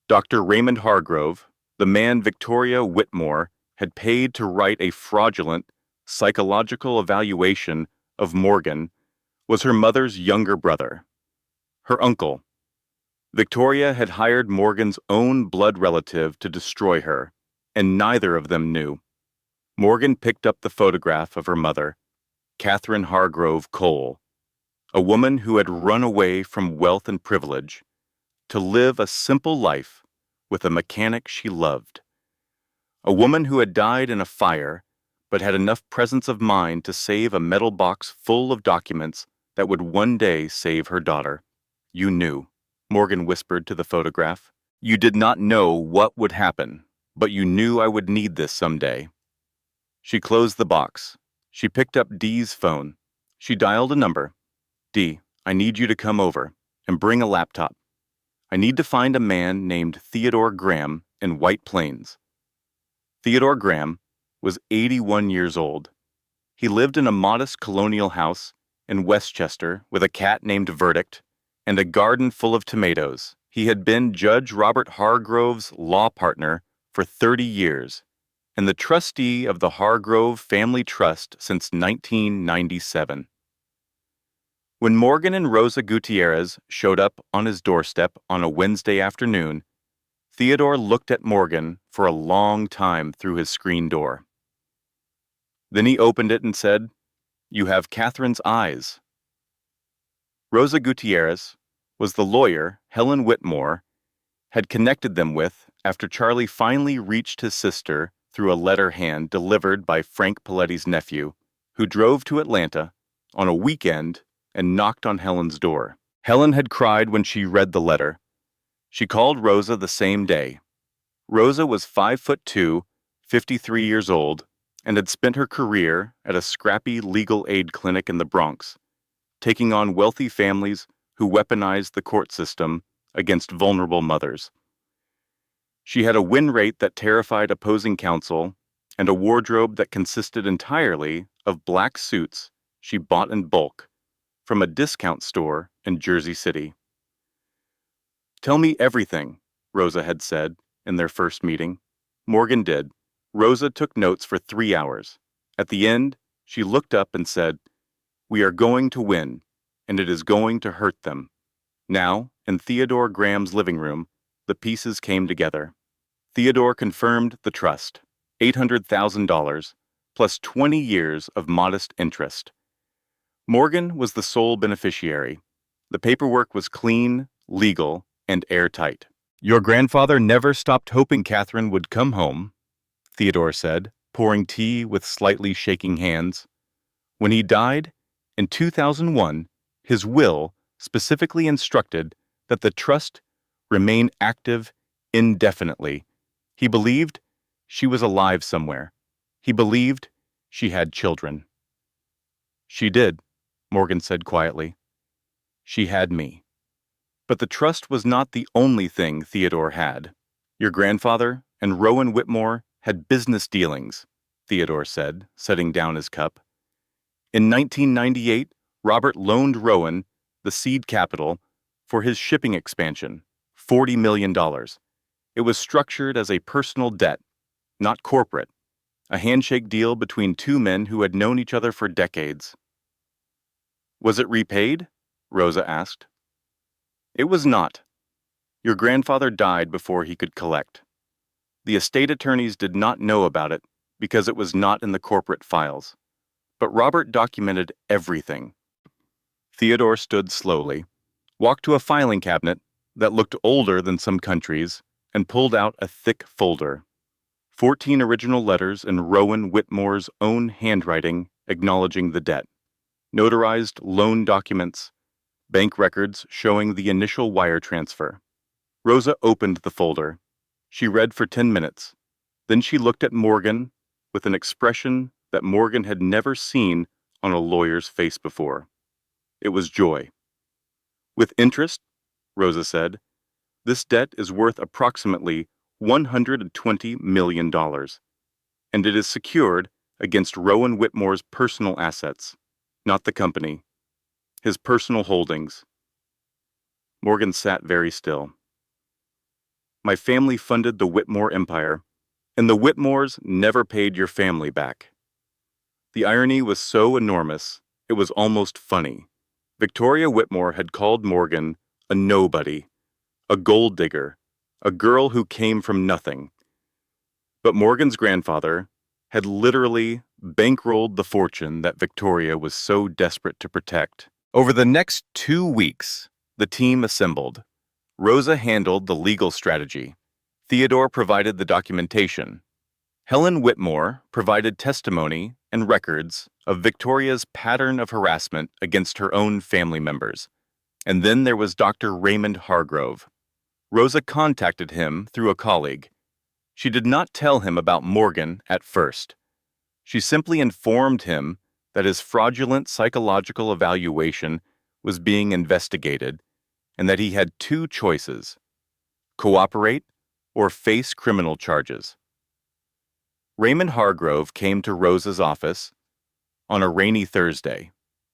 Dr. Raymond Hargrove, the man Victoria Whitmore had paid to write a fraudulent psychological evaluation of Morgan, was her mother's younger brother, her uncle. Victoria had hired Morgan's own blood relative to destroy her, and neither of them knew. Morgan picked up the photograph of her mother, Catherine Hargrove Cole, a woman who had run away from wealth and privilege to live a simple life with a mechanic she loved. A woman who had died in a fire but had enough presence of mind to save a metal box full of documents that would one day save her daughter. You knew, Morgan whispered to the photograph. You did not know what would happen, but you knew I would need this someday. She closed the box. She picked up Dee's phone. She dialed a number. Dee, I need you to come over and bring a laptop. I need to find a man named Theodore Graham in White Plains. Theodore Graham was 81 years old. He lived in a modest colonial house in Westchester with a cat named Verdict and a garden full of tomatoes. He had been Judge Robert Hargrove's law partner for 30 years and the trustee of the Hargrove Family Trust since 1997. When Morgan and Rosa Gutierrez showed up on his doorstep on a Wednesday afternoon, Theodore looked at Morgan for a long time through his screen door. Then he opened it and said, "You have Catherine's eyes." Rosa Gutierrez was the lawyer Helen Whitmore had connected them with after Charlie finally reached his sister through a letter hand delivered by Frank Paletti's nephew, who drove to Atlanta on a weekend and knocked on Helen's door. Helen had cried when she read the letter. She called Rosa the same day. Rosa was 5'2", 53 years old, and had spent her career at a scrappy legal aid clinic in the Bronx, taking on wealthy families who weaponized the court system against vulnerable mothers. She had a win rate that terrified opposing counsel and a wardrobe that consisted entirely of black suits she bought in bulk from a discount store in Jersey City. "Tell me everything," Rosa had said in their first meeting. Morgan did. Rosa took notes for 3 hours. At the end, she looked up and said, "We are going to win, and it is going to hurt them." Now, in Theodore Graham's living room, the pieces came together. Theodore confirmed the trust, $800,000, plus 20 years of modest interest. Morgan was the sole beneficiary. The paperwork was clean, legal, and airtight. "Your grandfather never stopped hoping Catherine would come home," Theodore said, pouring tea with slightly shaking hands. "When he died, in 2001, his will specifically instructed that the trust remain active indefinitely. He believed she was alive somewhere. He believed she had children." "She did," Morgan said quietly. "She had me." But the trust was not the only thing Theodore had. "Your grandfather and Rowan Whitmore had business dealings," Theodore said, setting down his cup. "In 1998, Robert loaned Rowan the seed capital for his shipping expansion, $40 million. It was structured as a personal debt, not corporate, a handshake deal between two men who had known each other for decades. Was it repaid? Rosa asked. It was not. Your grandfather died before he could collect. The estate attorneys did not know about it because it was not in the corporate files. But Robert documented everything. Theodore stood slowly, walked to a filing cabinet that looked older than some countries, and pulled out a thick folder. 14 original letters in Rowan Whitmore's own handwriting acknowledging the debt. Notarized loan documents, bank records showing the initial wire transfer. Rosa opened the folder. She read for 10 minutes. Then she looked at Morgan with an expression that Morgan had never seen on a lawyer's face before. It was joy. With interest, Rosa said, this debt is worth approximately $120 million, and it is secured against Rowan Whitmore's personal assets, not the company, his personal holdings. Morgan sat very still. My family funded the Whitmore empire, and the Whitmores never paid your family back. The irony was so enormous, it was almost funny. Victoria Whitmore had called Morgan a nobody, a gold digger, a girl who came from nothing. But Morgan's grandfather had literally bankrolled the fortune that Victoria was so desperate to protect. Over the next 2 weeks, the team assembled. Rosa handled the legal strategy. Theodore provided the documentation. Helen Whitmore provided testimony and records of Victoria's pattern of harassment against her own family members. And then there was Dr. Raymond Hargrove. Rosa contacted him through a colleague. She did not tell him about Morgan at first. She simply informed him that his fraudulent psychological evaluation was being investigated and that he had 2 choices: cooperate or face criminal charges. Raymond Hargrove came to Rosa's office on a rainy Thursday.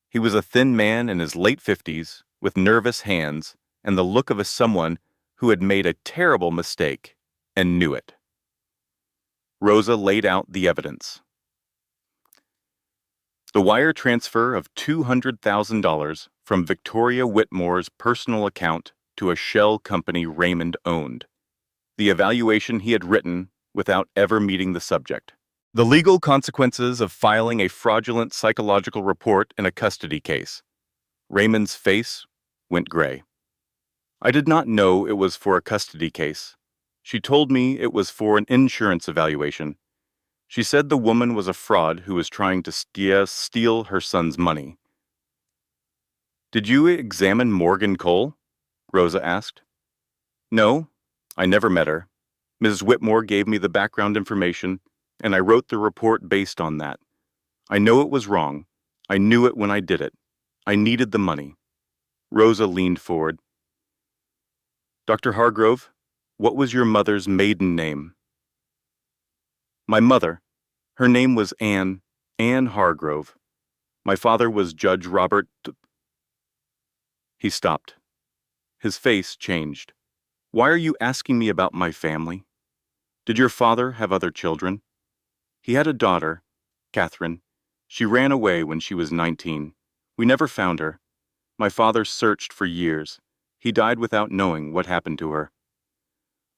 He was a thin man in his late 50s with nervous hands and the look of someone who had made a terrible mistake and knew it. Rosa laid out the evidence. The wire transfer of $200,000 from Victoria Whitmore's personal account to a shell company Raymond owned. The evaluation he had written without ever meeting the subject. The legal consequences of filing a fraudulent psychological report in a custody case. Raymond's face went gray. I did not know it was for a custody case. She told me it was for an insurance evaluation. She said the woman was a fraud who was trying to steal her son's money. Did you examine Morgan Cole? Rosa asked. No, I never met her. Mrs. Whitmore gave me the background information, and I wrote the report based on that. I know it was wrong. I knew it when I did it. I needed the money. Rosa leaned forward. Dr. Hargrove, what was your mother's maiden name? My mother. Her name was Anne Hargrove. My father was Judge Robert. He stopped. His face changed. Why are you asking me about my family? Did your father have other children? He had a daughter, Catherine. She ran away when she was 19. We never found her. My father searched for years. He died without knowing what happened to her.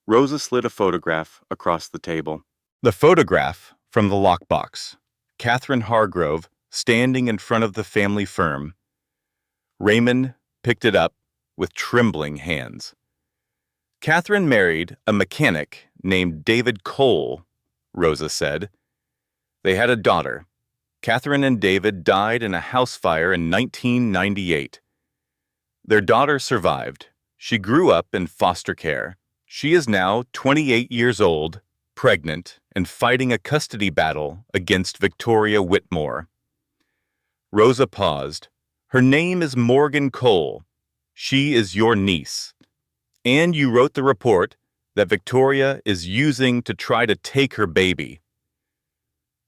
Rosa slid a photograph across the table. The photograph from the lockbox. Catherine Hargrove standing in front of the family firm. Raymond picked it up with trembling hands. Catherine married a mechanic named David Cole, Rosa said. They had a daughter. Catherine and David died in a house fire in 1998. Their daughter survived. She grew up in foster care. She is now 28 years old, pregnant, and fighting a custody battle against Victoria Whitmore. Rosa paused. Her name is Morgan Cole. She is your niece. And you wrote the report that Victoria is using to try to take her baby.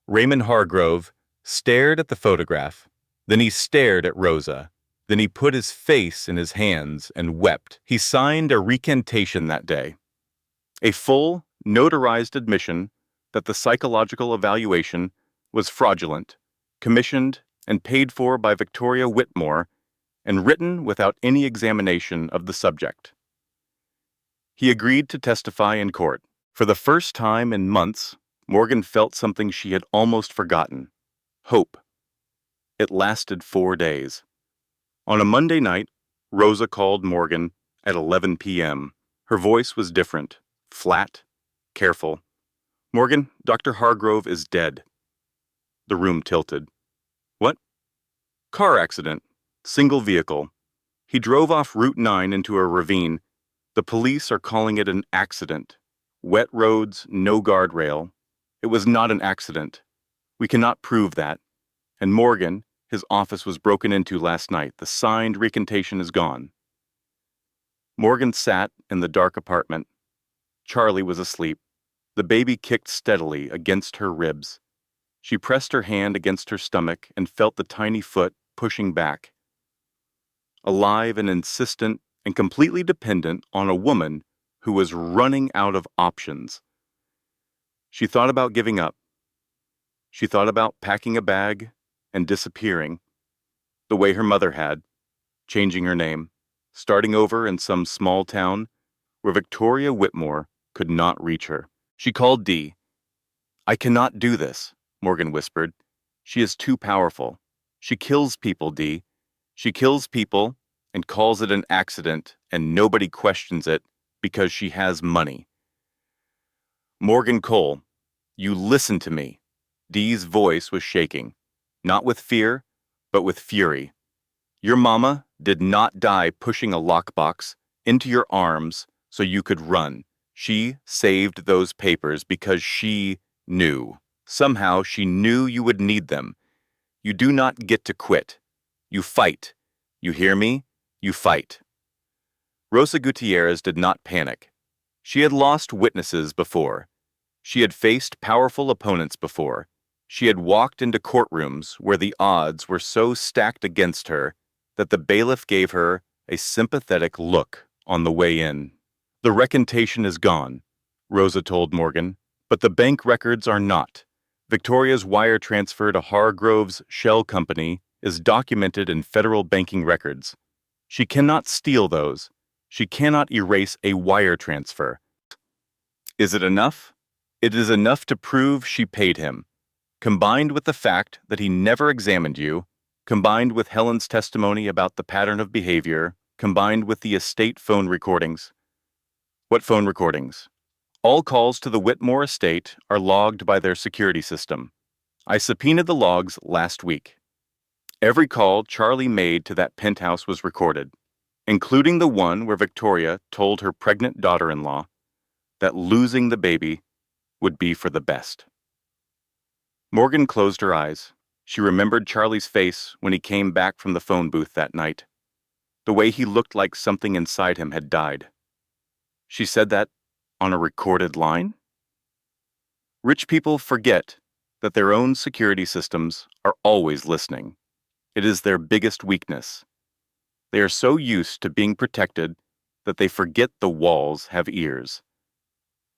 Raymond Hargrove stared at the photograph. Then he stared at Rosa. Then he put his face in his hands and wept. He signed a recantation that day. A full, notarized admission that the psychological evaluation was fraudulent, commissioned and paid for by Victoria Whitmore, and written without any examination of the subject. He agreed to testify in court. For the first time in months, Morgan felt something she had almost forgotten: hope. It lasted 4 days. On a Monday night, Rosa called Morgan at 11 p.m. Her voice was different, flat, careful. "Morgan, Dr. Hargrove is dead." The room tilted. "What?" "Car accident. Single vehicle. He drove off Route 9 into a ravine. The police are calling it an accident. Wet roads, no guardrail. It was not an accident. We cannot prove that. And Morgan, his office was broken into last night. The signed recantation is gone." Morgan sat in the dark apartment. Charlie was asleep. The baby kicked steadily against her ribs. She pressed her hand against her stomach and felt the tiny foot pushing back. Alive and insistent and completely dependent on a woman who was running out of options. She thought about giving up. She thought about packing a bag and disappearing, the way her mother had, changing her name, starting over in some small town where Victoria Whitmore could not reach her. She called Dee. "I cannot do this," Morgan whispered. "She is too powerful. She kills people, Dee. She kills people and calls it an accident, and nobody questions it because she has money." "Morgan Cole, you listen to me." Dee's voice was shaking, not with fear, but with fury. "Your mama did not die pushing a lockbox into your arms so you could run. She saved those papers because she knew. Somehow she knew you would need them. You do not get to quit. You fight. You hear me? You fight." Rosa Gutierrez did not panic. She had lost witnesses before. She had faced powerful opponents before. She had walked into courtrooms where the odds were so stacked against her that the bailiff gave her a sympathetic look on the way in. "The recantation is gone," Rosa told Morgan, "but the bank records are not. Victoria's wire transfer to Hargrove's shell company is documented in federal banking records. She cannot steal those. She cannot erase a wire transfer." Is it enough? It is enough to prove she paid him. Combined with the fact that he never examined you, combined with Helen's testimony about the pattern of behavior, combined with the estate phone recordings. What phone recordings? All calls to the Whitmore estate are logged by their security system. I subpoenaed the logs last week. Every call Charlie made to that penthouse was recorded, including the one where Victoria told her pregnant daughter-in-law that losing the baby would be for the best. Morgan closed her eyes. She remembered Charlie's face when he came back from the phone booth that night, the way he looked like something inside him had died. She said that on a recorded line? Rich people forget that their own security systems are always listening. It is their biggest weakness. They are so used to being protected that they forget the walls have ears.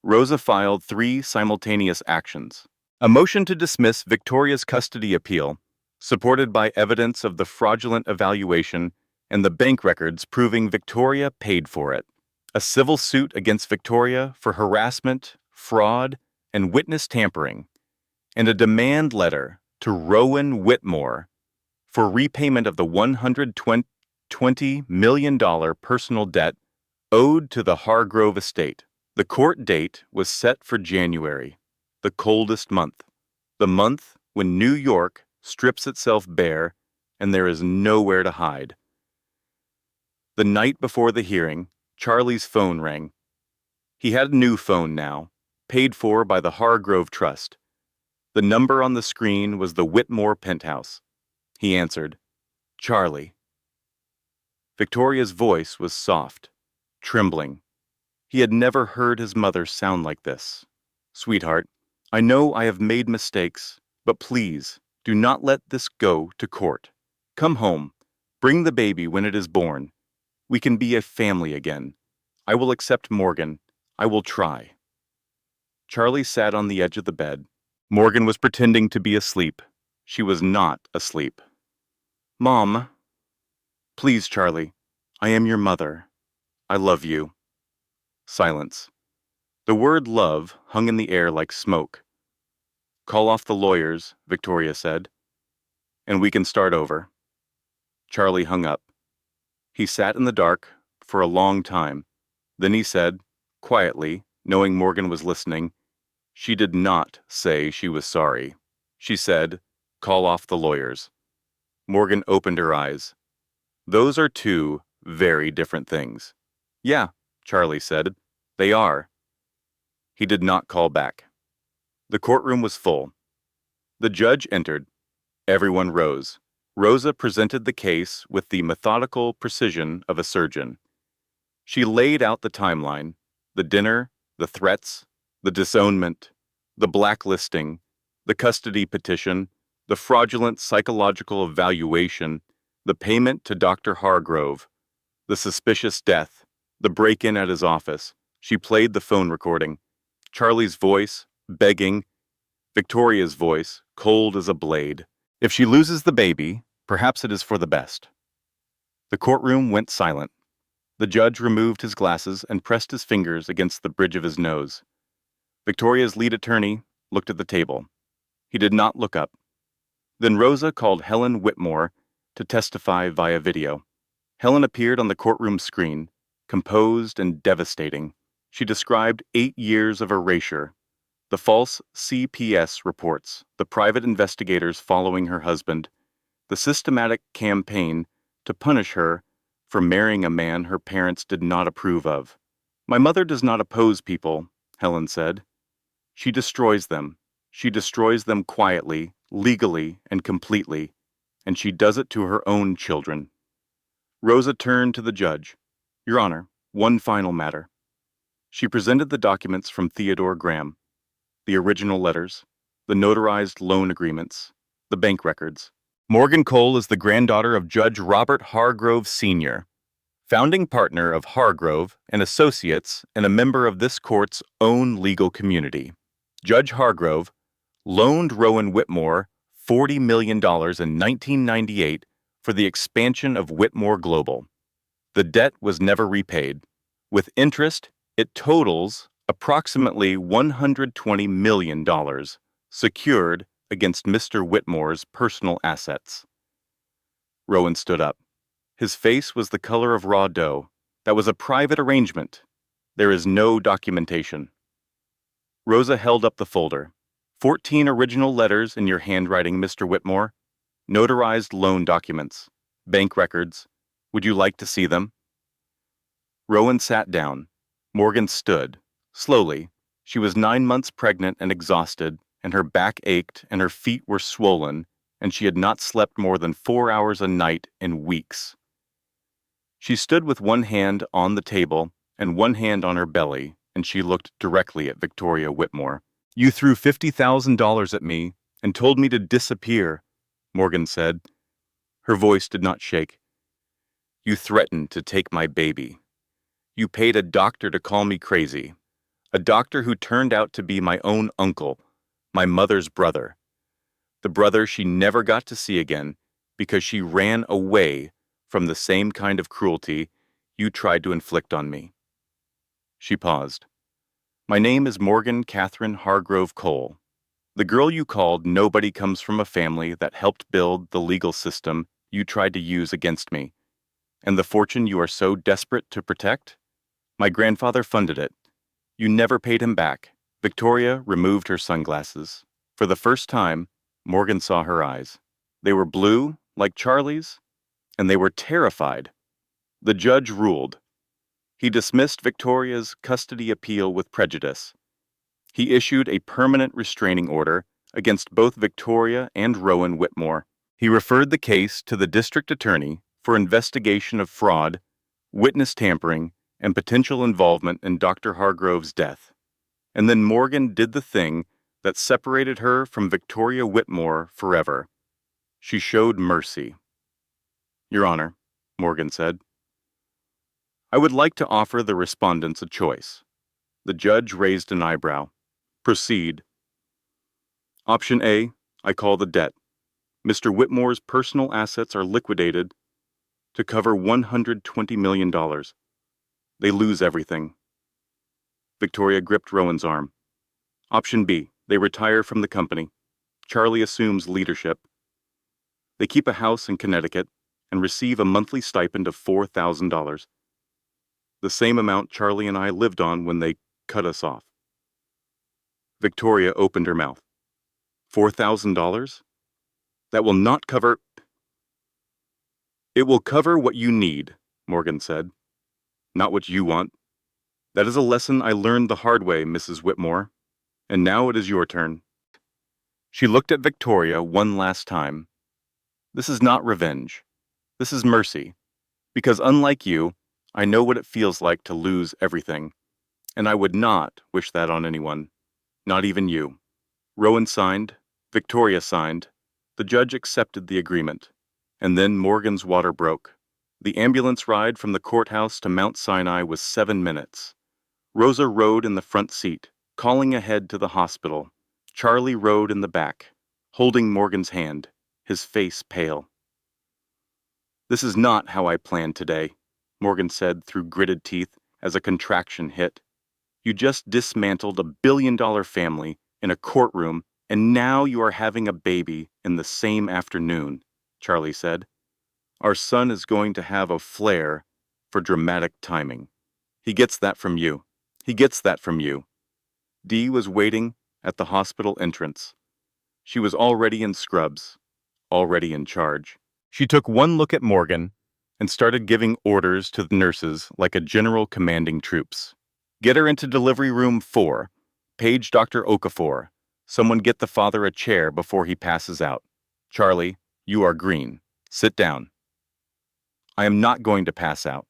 Rosa filed 3 simultaneous actions. A motion to dismiss Victoria's custody appeal, supported by evidence of the fraudulent evaluation and the bank records proving Victoria paid for it. A civil suit against Victoria for harassment, fraud, and witness tampering, and a demand letter to Rowan Whitmore for repayment of the $120 million personal debt owed to the Hargrove estate. The court date was set for January, the coldest month, the month when New York strips itself bare and there is nowhere to hide. The night before the hearing, Charlie's phone rang. He had a new phone now, paid for by the Hargrove Trust. The number on the screen was the Whitmore penthouse. He answered, "Charlie." Victoria's voice was soft, trembling. He had never heard his mother sound like this. "Sweetheart, I know I have made mistakes, but please do not let this go to court. Come home. Bring the baby when it is born. We can be a family again. I will accept Morgan. I will try." Charlie sat on the edge of the bed. Morgan was pretending to be asleep. She was not asleep. Mom. Please, Charlie. I am your mother. I love you. Silence. The word love hung in the air like smoke. Call off the lawyers, Victoria said, and we can start over. Charlie hung up. He sat in the dark for a long time. Then he said, quietly, knowing Morgan was listening, she did not say she was sorry. She said, call off the lawyers. Morgan opened her eyes. Those are two very different things. Yeah, Charlie said. They are. He did not call back. The courtroom was full. The judge entered. Everyone rose. Rosa presented the case with the methodical precision of a surgeon. She laid out the timeline, the dinner, the threats, the disownment, the blacklisting, the custody petition, the fraudulent psychological evaluation, the payment to Dr. Hargrove, the suspicious death, the break-in at his office. She played the phone recording. Charlie's voice, begging, Victoria's voice, cold as a blade. If she loses the baby, perhaps it is for the best. The courtroom went silent. The judge removed his glasses and pressed his fingers against the bridge of his nose. Victoria's lead attorney looked at the table. He did not look up. Then Rosa called Helen Whitmore to testify via video. Helen appeared on the courtroom screen, composed and devastating. She described 8 years of erasure, the false CPS reports, the private investigators following her husband, the systematic campaign to punish her for marrying a man her parents did not approve of. My mother does not oppose people, Helen said. She destroys them. She destroys them quietly, legally, and completely, and she does it to her own children. Rosa turned to the judge. Your Honor, one final matter. She presented the documents from Theodore Graham, the original letters, the notarized loan agreements, the bank records. Morgan Cole is the granddaughter of Judge Robert Hargrove Sr., founding partner of Hargrove and Associates and a member of this court's own legal community. Judge Hargrove loaned Rowan Whitmore $40 million in 1998 for the expansion of Whitmore Global. The debt was never repaid. With interest, it totals approximately $120 million, secured against Mr. Whitmore's personal assets. Rowan stood up. His face was the color of raw dough. That was a private arrangement. There is no documentation. Rosa held up the folder. 14 original letters in your handwriting, Mr. Whitmore. Notarized loan documents. Bank records. Would you like to see them? Rowan sat down. Morgan stood. Slowly. She was 9 months pregnant and exhausted, and her back ached and her feet were swollen, and she had not slept more than 4 hours a night in weeks. She stood with one hand on the table and one hand on her belly, and she looked directly at Victoria Whitmore. You threw $50,000 at me and told me to disappear, Morgan said. Her voice did not shake. You threatened to take my baby. You paid a doctor to call me crazy, a doctor who turned out to be my own uncle, my mother's brother, the brother she never got to see again because she ran away from the same kind of cruelty you tried to inflict on me. She paused. My name is Morgan Catherine Hargrove Cole. The girl you called nobody comes from a family that helped build the legal system you tried to use against me. And the fortune you are so desperate to protect? My grandfather funded it. You never paid him back. Victoria removed her sunglasses. For the first time, Morgan saw her eyes. They were blue, like Charlie's, and they were terrified. The judge ruled. He dismissed Victoria's custody appeal with prejudice. He issued a permanent restraining order against both Victoria and Rowan Whitmore. He referred the case to the district attorney for investigation of fraud, witness tampering, and potential involvement in Dr. Hargrove's death. And then Morgan did the thing that separated her from Victoria Whitmore forever. She showed mercy. Your Honor, Morgan said, I would like to offer the respondents a choice. The judge raised an eyebrow. Proceed. Option A, I call the debt. Mr. Whitmore's personal assets are liquidated to cover $120 million. They lose everything. Victoria gripped Rowan's arm. Option B, they retire from the company. Charlie assumes leadership. They keep a house in Connecticut and receive a monthly stipend of $4,000. The same amount Charlie and I lived on when they cut us off. Victoria opened her mouth. $4,000? That will not cover... It will cover what you need, Morgan said. Not what you want. That is a lesson I learned the hard way, Mrs. Whitmore. And now it is your turn. She looked at Victoria one last time. This is not revenge. This is mercy. Because unlike you, I know what it feels like to lose everything. And I would not wish that on anyone. Not even you. Rowan signed. Victoria signed. The judge accepted the agreement. And then Morgan's water broke. The ambulance ride from the courthouse to Mount Sinai was 7 minutes. Rosa rode in the front seat, calling ahead to the hospital. Charlie rode in the back, holding Morgan's hand, his face pale. This is not how I planned today, Morgan said through gritted teeth as a contraction hit. You just dismantled a billion-dollar family in a courtroom, and now you are having a baby in the same afternoon, Charlie said. Our son is going to have a flair for dramatic timing. He gets that from you. He gets that from you. Dee was waiting at the hospital entrance. She was already in scrubs, already in charge. She took one look at Morgan and started giving orders to the nurses like a general commanding troops. Get her into delivery room 4. Page Dr. Okafor. Someone get the father a chair before he passes out. Charlie, you are green. Sit down. I am not going to pass out.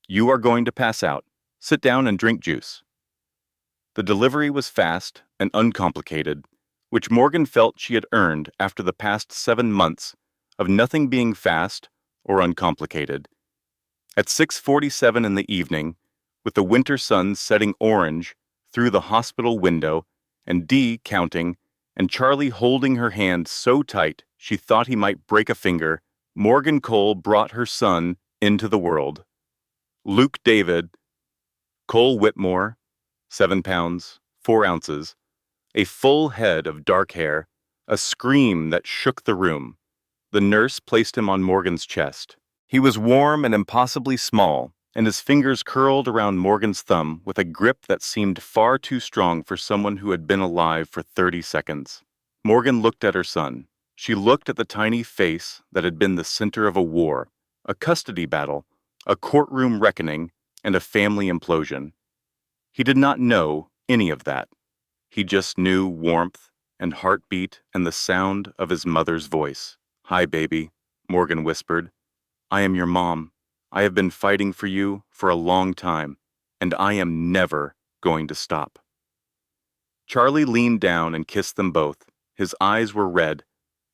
You are going to pass out. Sit down and drink juice. The delivery was fast and uncomplicated, which Morgan felt she had earned after the past 7 months of nothing being fast or uncomplicated. At 6:47 in the evening, with the winter sun setting orange through the hospital window, and Dee counting, and Charlie holding her hand so tight she thought he might break a finger, Morgan Cole brought her son into the world. Luke David, Cole Whitmore, 7 pounds, 4 ounces, a full head of dark hair, a scream that shook the room. The nurse placed him on Morgan's chest. He was warm and impossibly small, and his fingers curled around Morgan's thumb with a grip that seemed far too strong for someone who had been alive for 30 seconds. Morgan looked at her son. She looked at the tiny face that had been the center of a war, a custody battle, a courtroom reckoning, and a family implosion. He did not know any of that. He just knew warmth and heartbeat and the sound of his mother's voice. Hi, baby, Morgan whispered. I am your mom. I have been fighting for you for a long time, and I am never going to stop. Charlie leaned down and kissed them both. His eyes were red.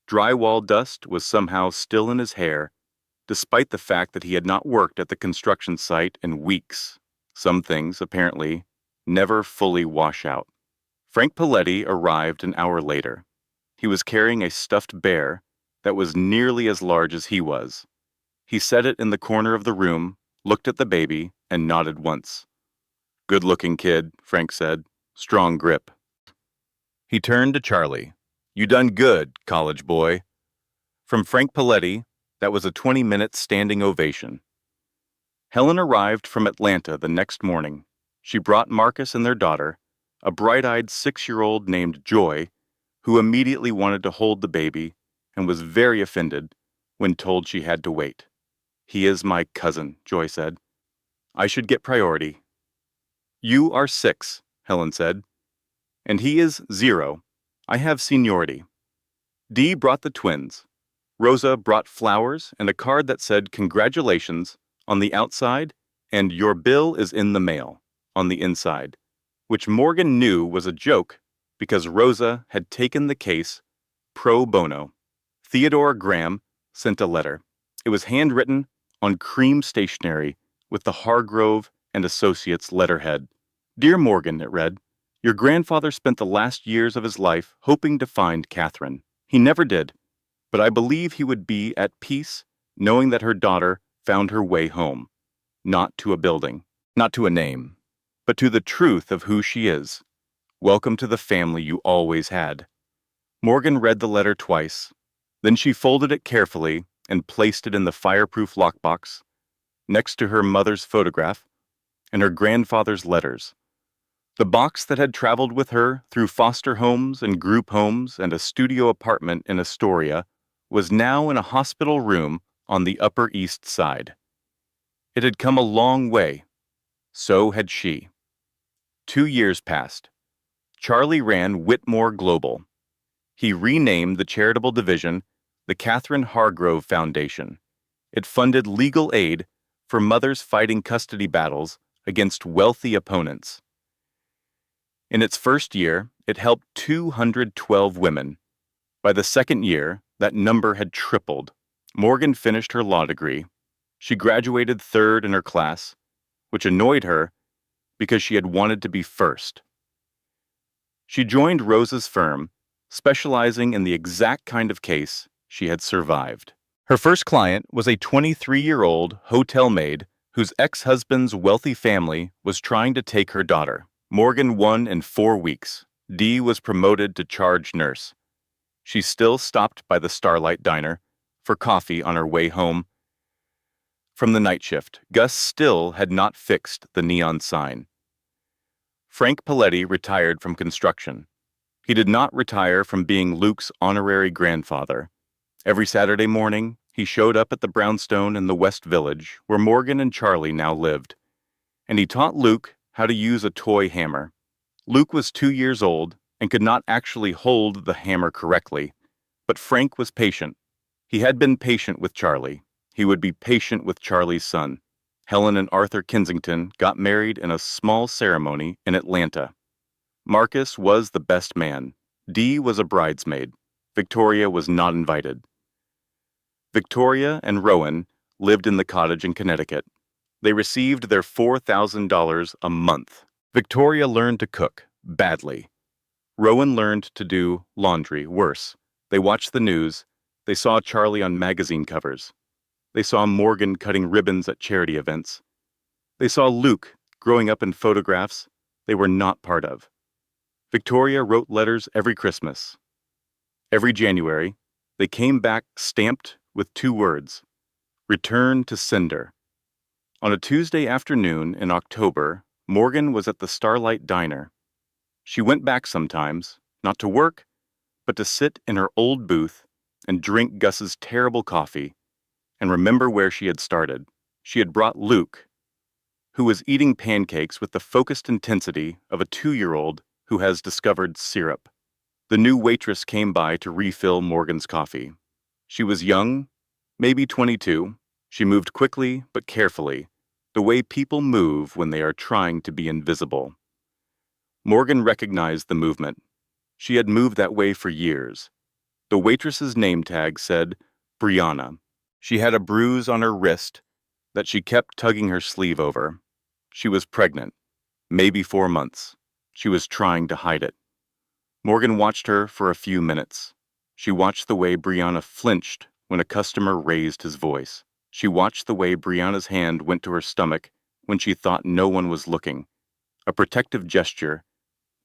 Drywall dust was somehow still in his hair, despite the fact that he had not worked at the construction site in weeks. Some things, apparently, never fully wash out. Frank Paletti arrived an hour later. He was carrying a stuffed bear that was nearly as large as he was. He set it in the corner of the room, looked at the baby, and nodded once. Good-looking kid, Frank said. Strong grip. He turned to Charlie. You done good, college boy. From Frank Paletti, that was a 20-minute standing ovation. Helen arrived from Atlanta the next morning. She brought Marcus and their daughter, a bright-eyed 6-year-old named Joy, who immediately wanted to hold the baby and was very offended when told she had to wait. He is my cousin, Joy said. I should get priority. You are 6, Helen said. And he is 0. I have seniority. Dee brought the twins. Rosa brought flowers and a card that said congratulations on the outside and your bill is in the mail on the inside, which Morgan knew was a joke because Rosa had taken the case pro bono. Theodore Graham sent a letter. It was handwritten on cream stationery with the Hargrove and Associates letterhead. Dear Morgan, it read, Your grandfather spent the last years of his life hoping to find Catherine. He never did, but I believe he would be at peace knowing that her daughter found her way home, not to a building, not to a name, but to the truth of who she is. Welcome to the family you always had. Morgan read the letter twice. Then she folded it carefully and placed it in the fireproof lockbox, next to her mother's photograph and her grandfather's letters. The box that had traveled with her through foster homes and group homes and a studio apartment in Astoria was now in a hospital room on the Upper East Side. It had come a long way. So had she. 2 years passed. Charlie ran Whitmore Global. He renamed the charitable division the Catherine Hargrove Foundation. It funded legal aid for mothers fighting custody battles against wealthy opponents. In its first year, it helped 212 women. By the second year, that number had tripled. Morgan finished her law degree. She graduated third in her class, which annoyed her because she had wanted to be first. She joined Rosa's firm, specializing in the exact kind of case she had survived. Her first client was a 23-year-old hotel maid whose ex-husband's wealthy family was trying to take her daughter. Morgan won in 4 weeks. Dee was promoted to charge nurse. She still stopped by the Starlight Diner for coffee on her way home from the night shift. Gus still had not fixed the neon sign. Frank Paletti retired from construction. He did not retire from being Luke's honorary grandfather. Every Saturday morning, he showed up at the brownstone in the West Village, where Morgan and Charlie now lived, and he taught Luke how to use a toy hammer. Luke was 2 years old and could not actually hold the hammer correctly, but Frank was patient. He had been patient with Charlie. He would be patient with Charlie's son. Helen and Arthur Kensington got married in a small ceremony in Atlanta. Marcus was the best man. Dee was a bridesmaid. Victoria was not invited. Victoria and Rowan lived in the cottage in Connecticut. They received their $4,000 a month. Victoria learned to cook, badly. Rowan learned to do laundry, worse. They watched the news. They saw Charlie on magazine covers. They saw Morgan cutting ribbons at charity events. They saw Luke growing up in photographs they were not part of. Victoria wrote letters every Christmas. Every January, they came back stamped with 2 words: return to sender. On a Tuesday afternoon in October, Morgan was at the Starlight Diner. She went back sometimes, not to work, but to sit in her old booth and drink Gus's terrible coffee and remember where she had started. She had brought Luke, who was eating pancakes with the focused intensity of a 2-year-old who has discovered syrup. The new waitress came by to refill Morgan's coffee. She was young, maybe 22. She moved quickly but carefully, the way people move when they are trying to be invisible. Morgan recognized the movement. She had moved that way for years. The waitress's name tag said Brianna. She had a bruise on her wrist that she kept tugging her sleeve over. She was pregnant, maybe 4 months. She was trying to hide it. Morgan watched her for a few minutes. She watched the way Brianna flinched when a customer raised his voice. She watched the way Brianna's hand went to her stomach when she thought no one was looking, a protective gesture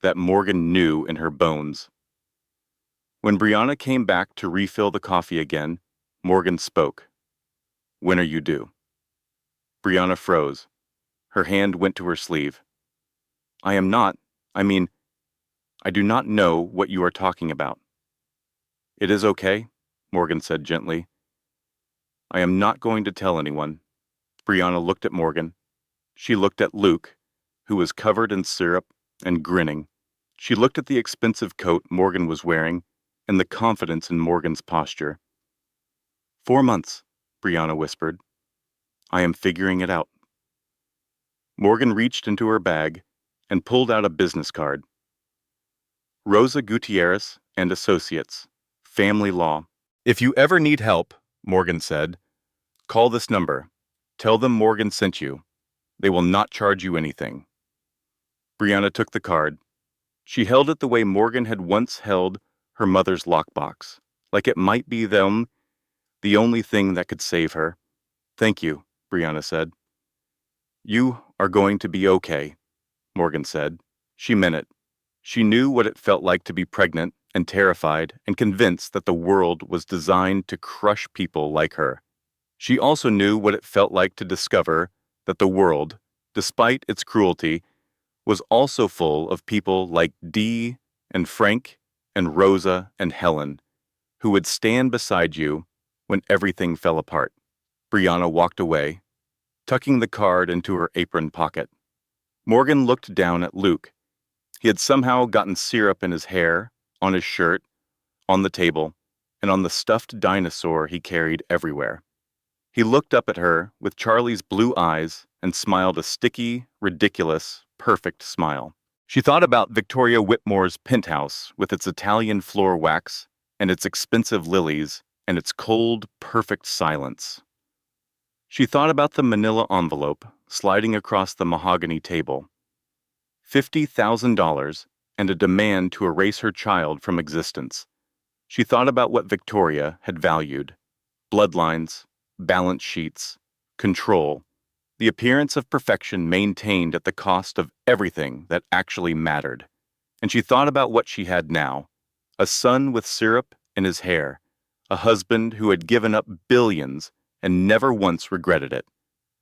that Morgan knew in her bones. When Brianna came back to refill the coffee again, Morgan spoke. "When are you due?" Brianna froze. Her hand went to her sleeve. I do not know what you are talking about." "It is okay," Morgan said gently. "I am not going to tell anyone." Brianna looked at Morgan. She looked at Luke, who was covered in syrup and grinning. She looked at the expensive coat Morgan was wearing and the confidence in Morgan's posture. 4 months, Brianna whispered. "I am figuring it out." Morgan reached into her bag and pulled out a business card. Rosa Gutierrez and Associates, Family Law. "If you ever need help," Morgan said, "call this number. Tell them Morgan sent you. They will not charge you anything." Brianna took the card. She held it the way Morgan had once held her mother's lockbox, like it might be the only thing that could save her. "Thank you," Brianna said. "You are going to be okay," Morgan said. She meant it. She knew what it felt like to be pregnant and terrified and convinced that the world was designed to crush people like her. She also knew what it felt like to discover that the world, despite its cruelty, was also full of people like Dee and Frank and Rosa and Helen, who would stand beside you when everything fell apart. Brianna walked away, tucking the card into her apron pocket. Morgan looked down at Luke. He had somehow gotten syrup in his hair, on his shirt, on the table, and on the stuffed dinosaur he carried everywhere. He looked up at her with Charlie's blue eyes and smiled a sticky, ridiculous, perfect smile. She thought about Victoria Whitmore's penthouse with its Italian floor wax and its expensive lilies and its cold, perfect silence. She thought about the manila envelope sliding across the mahogany table. $50,000 and a demand to erase her child from existence. She thought about what Victoria had valued: bloodlines, balance sheets, control, the appearance of perfection maintained at the cost of everything that actually mattered. And she thought about what she had now: a son with syrup in his hair, a husband who had given up billions and never once regretted it,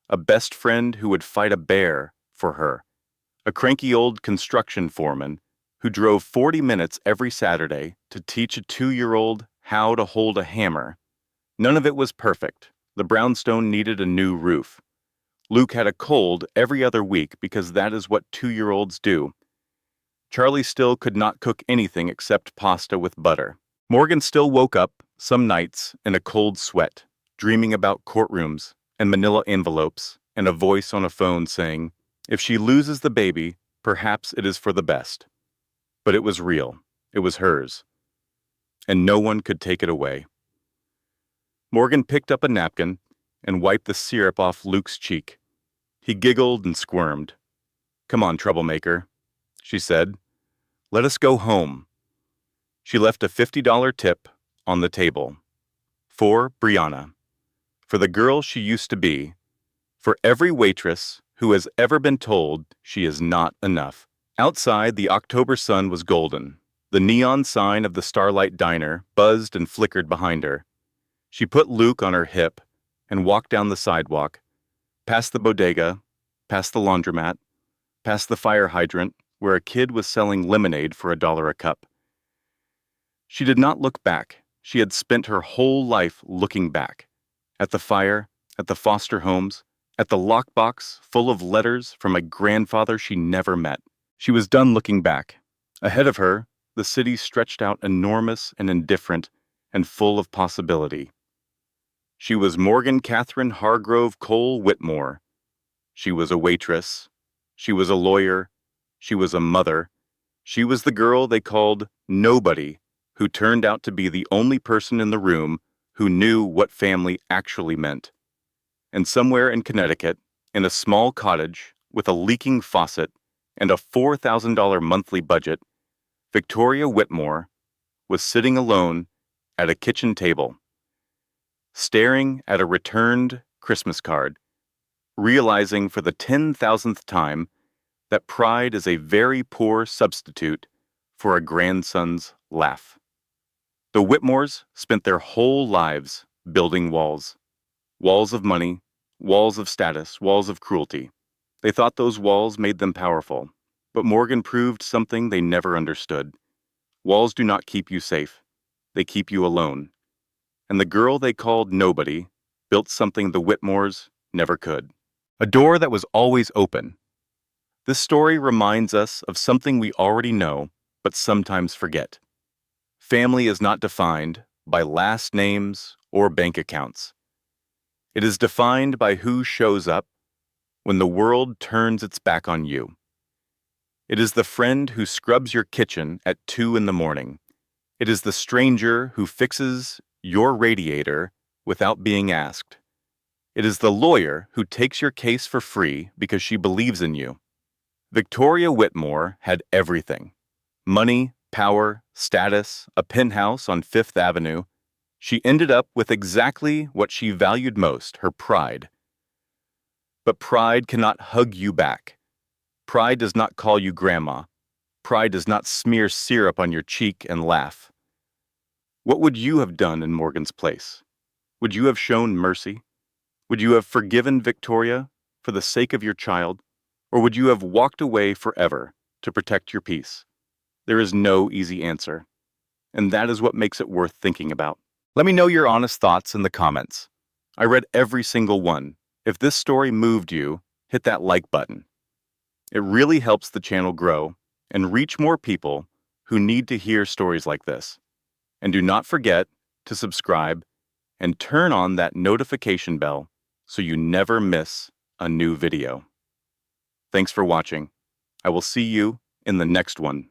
a best friend who would fight a bear for her, a cranky old construction foreman who drove 40 minutes every Saturday to teach a 2-year-old how to hold a hammer. None of it was perfect. The brownstone needed a new roof. Luke had a cold every other week because that is what 2-year-olds do. Charlie still could not cook anything except pasta with butter. Morgan still woke up, some nights, in a cold sweat, dreaming about courtrooms and manila envelopes and a voice on a phone saying, if she loses the baby, perhaps it is for the best. But it was real. It was hers. And no one could take it away. Morgan picked up a napkin and wiped the syrup off Luke's cheek. He giggled and squirmed. "Come on, troublemaker," she said. "Let us go home." She left a $50 tip on the table. For Brianna. For the girl she used to be. For every waitress who has ever been told she is not enough. Outside, the October sun was golden. The neon sign of the Starlight Diner buzzed and flickered behind her. She put Luke on her hip and walked down the sidewalk, past the bodega, past the laundromat, past the fire hydrant where a kid was selling lemonade for $1 a cup. She did not look back. She had spent her whole life looking back. At the fire, at the foster homes, at the lockbox full of letters from a grandfather she never met. She was done looking back. Ahead of her, the city stretched out enormous and indifferent and full of possibility. She was Morgan Catherine Hargrove Cole Whitmore. She was a waitress. She was a lawyer. She was a mother. She was the girl they called Nobody, who turned out to be the only person in the room who knew what family actually meant. And somewhere in Connecticut, in a small cottage with a leaking faucet and a $4,000 monthly budget, Victoria Whitmore was sitting alone at a kitchen table, staring at a returned Christmas card, realizing for the 10,000th time that pride is a very poor substitute for a grandson's laugh. The Whitmores spent their whole lives building walls. Walls of money, walls of status, walls of cruelty. They thought those walls made them powerful, but Morgan proved something they never understood. Walls do not keep you safe. They keep you alone. And the girl they called Nobody built something the Whitmores never could. A door that was always open. This story reminds us of something we already know, but sometimes forget. Family is not defined by last names or bank accounts. It is defined by who shows up when the world turns its back on you. It is the friend who scrubs your kitchen at 2 in the morning. It is the stranger who fixes your radiator without being asked. It is the lawyer who takes your case for free because she believes in you. Victoria Whitmore had everything. Money, power, status, a penthouse on Fifth Avenue. She ended up with exactly what she valued most, her pride. But pride cannot hug you back. Pride does not call you grandma. Pride does not smear syrup on your cheek and laugh. What would you have done in Morgan's place? Would you have shown mercy? Would you have forgiven Victoria for the sake of your child? Or would you have walked away forever to protect your peace? There is no easy answer, and that is what makes it worth thinking about. Let me know your honest thoughts in the comments. I read every single one. If this story moved you, hit that like button. It really helps the channel grow and reach more people who need to hear stories like this. And do not forget to subscribe and turn on that notification bell so you never miss a new video. Thanks for watching. I will see you in the next one.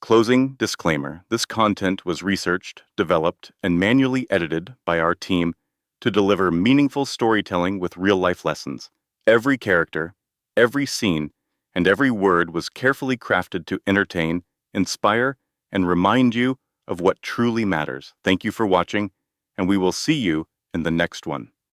Closing disclaimer: this content was researched, developed, and manually edited by our team to deliver meaningful storytelling with real-life lessons. Every character, every scene, and every word was carefully crafted to entertain, inspire, and remind you of what truly matters. Thank you for watching, and we will see you in the next one.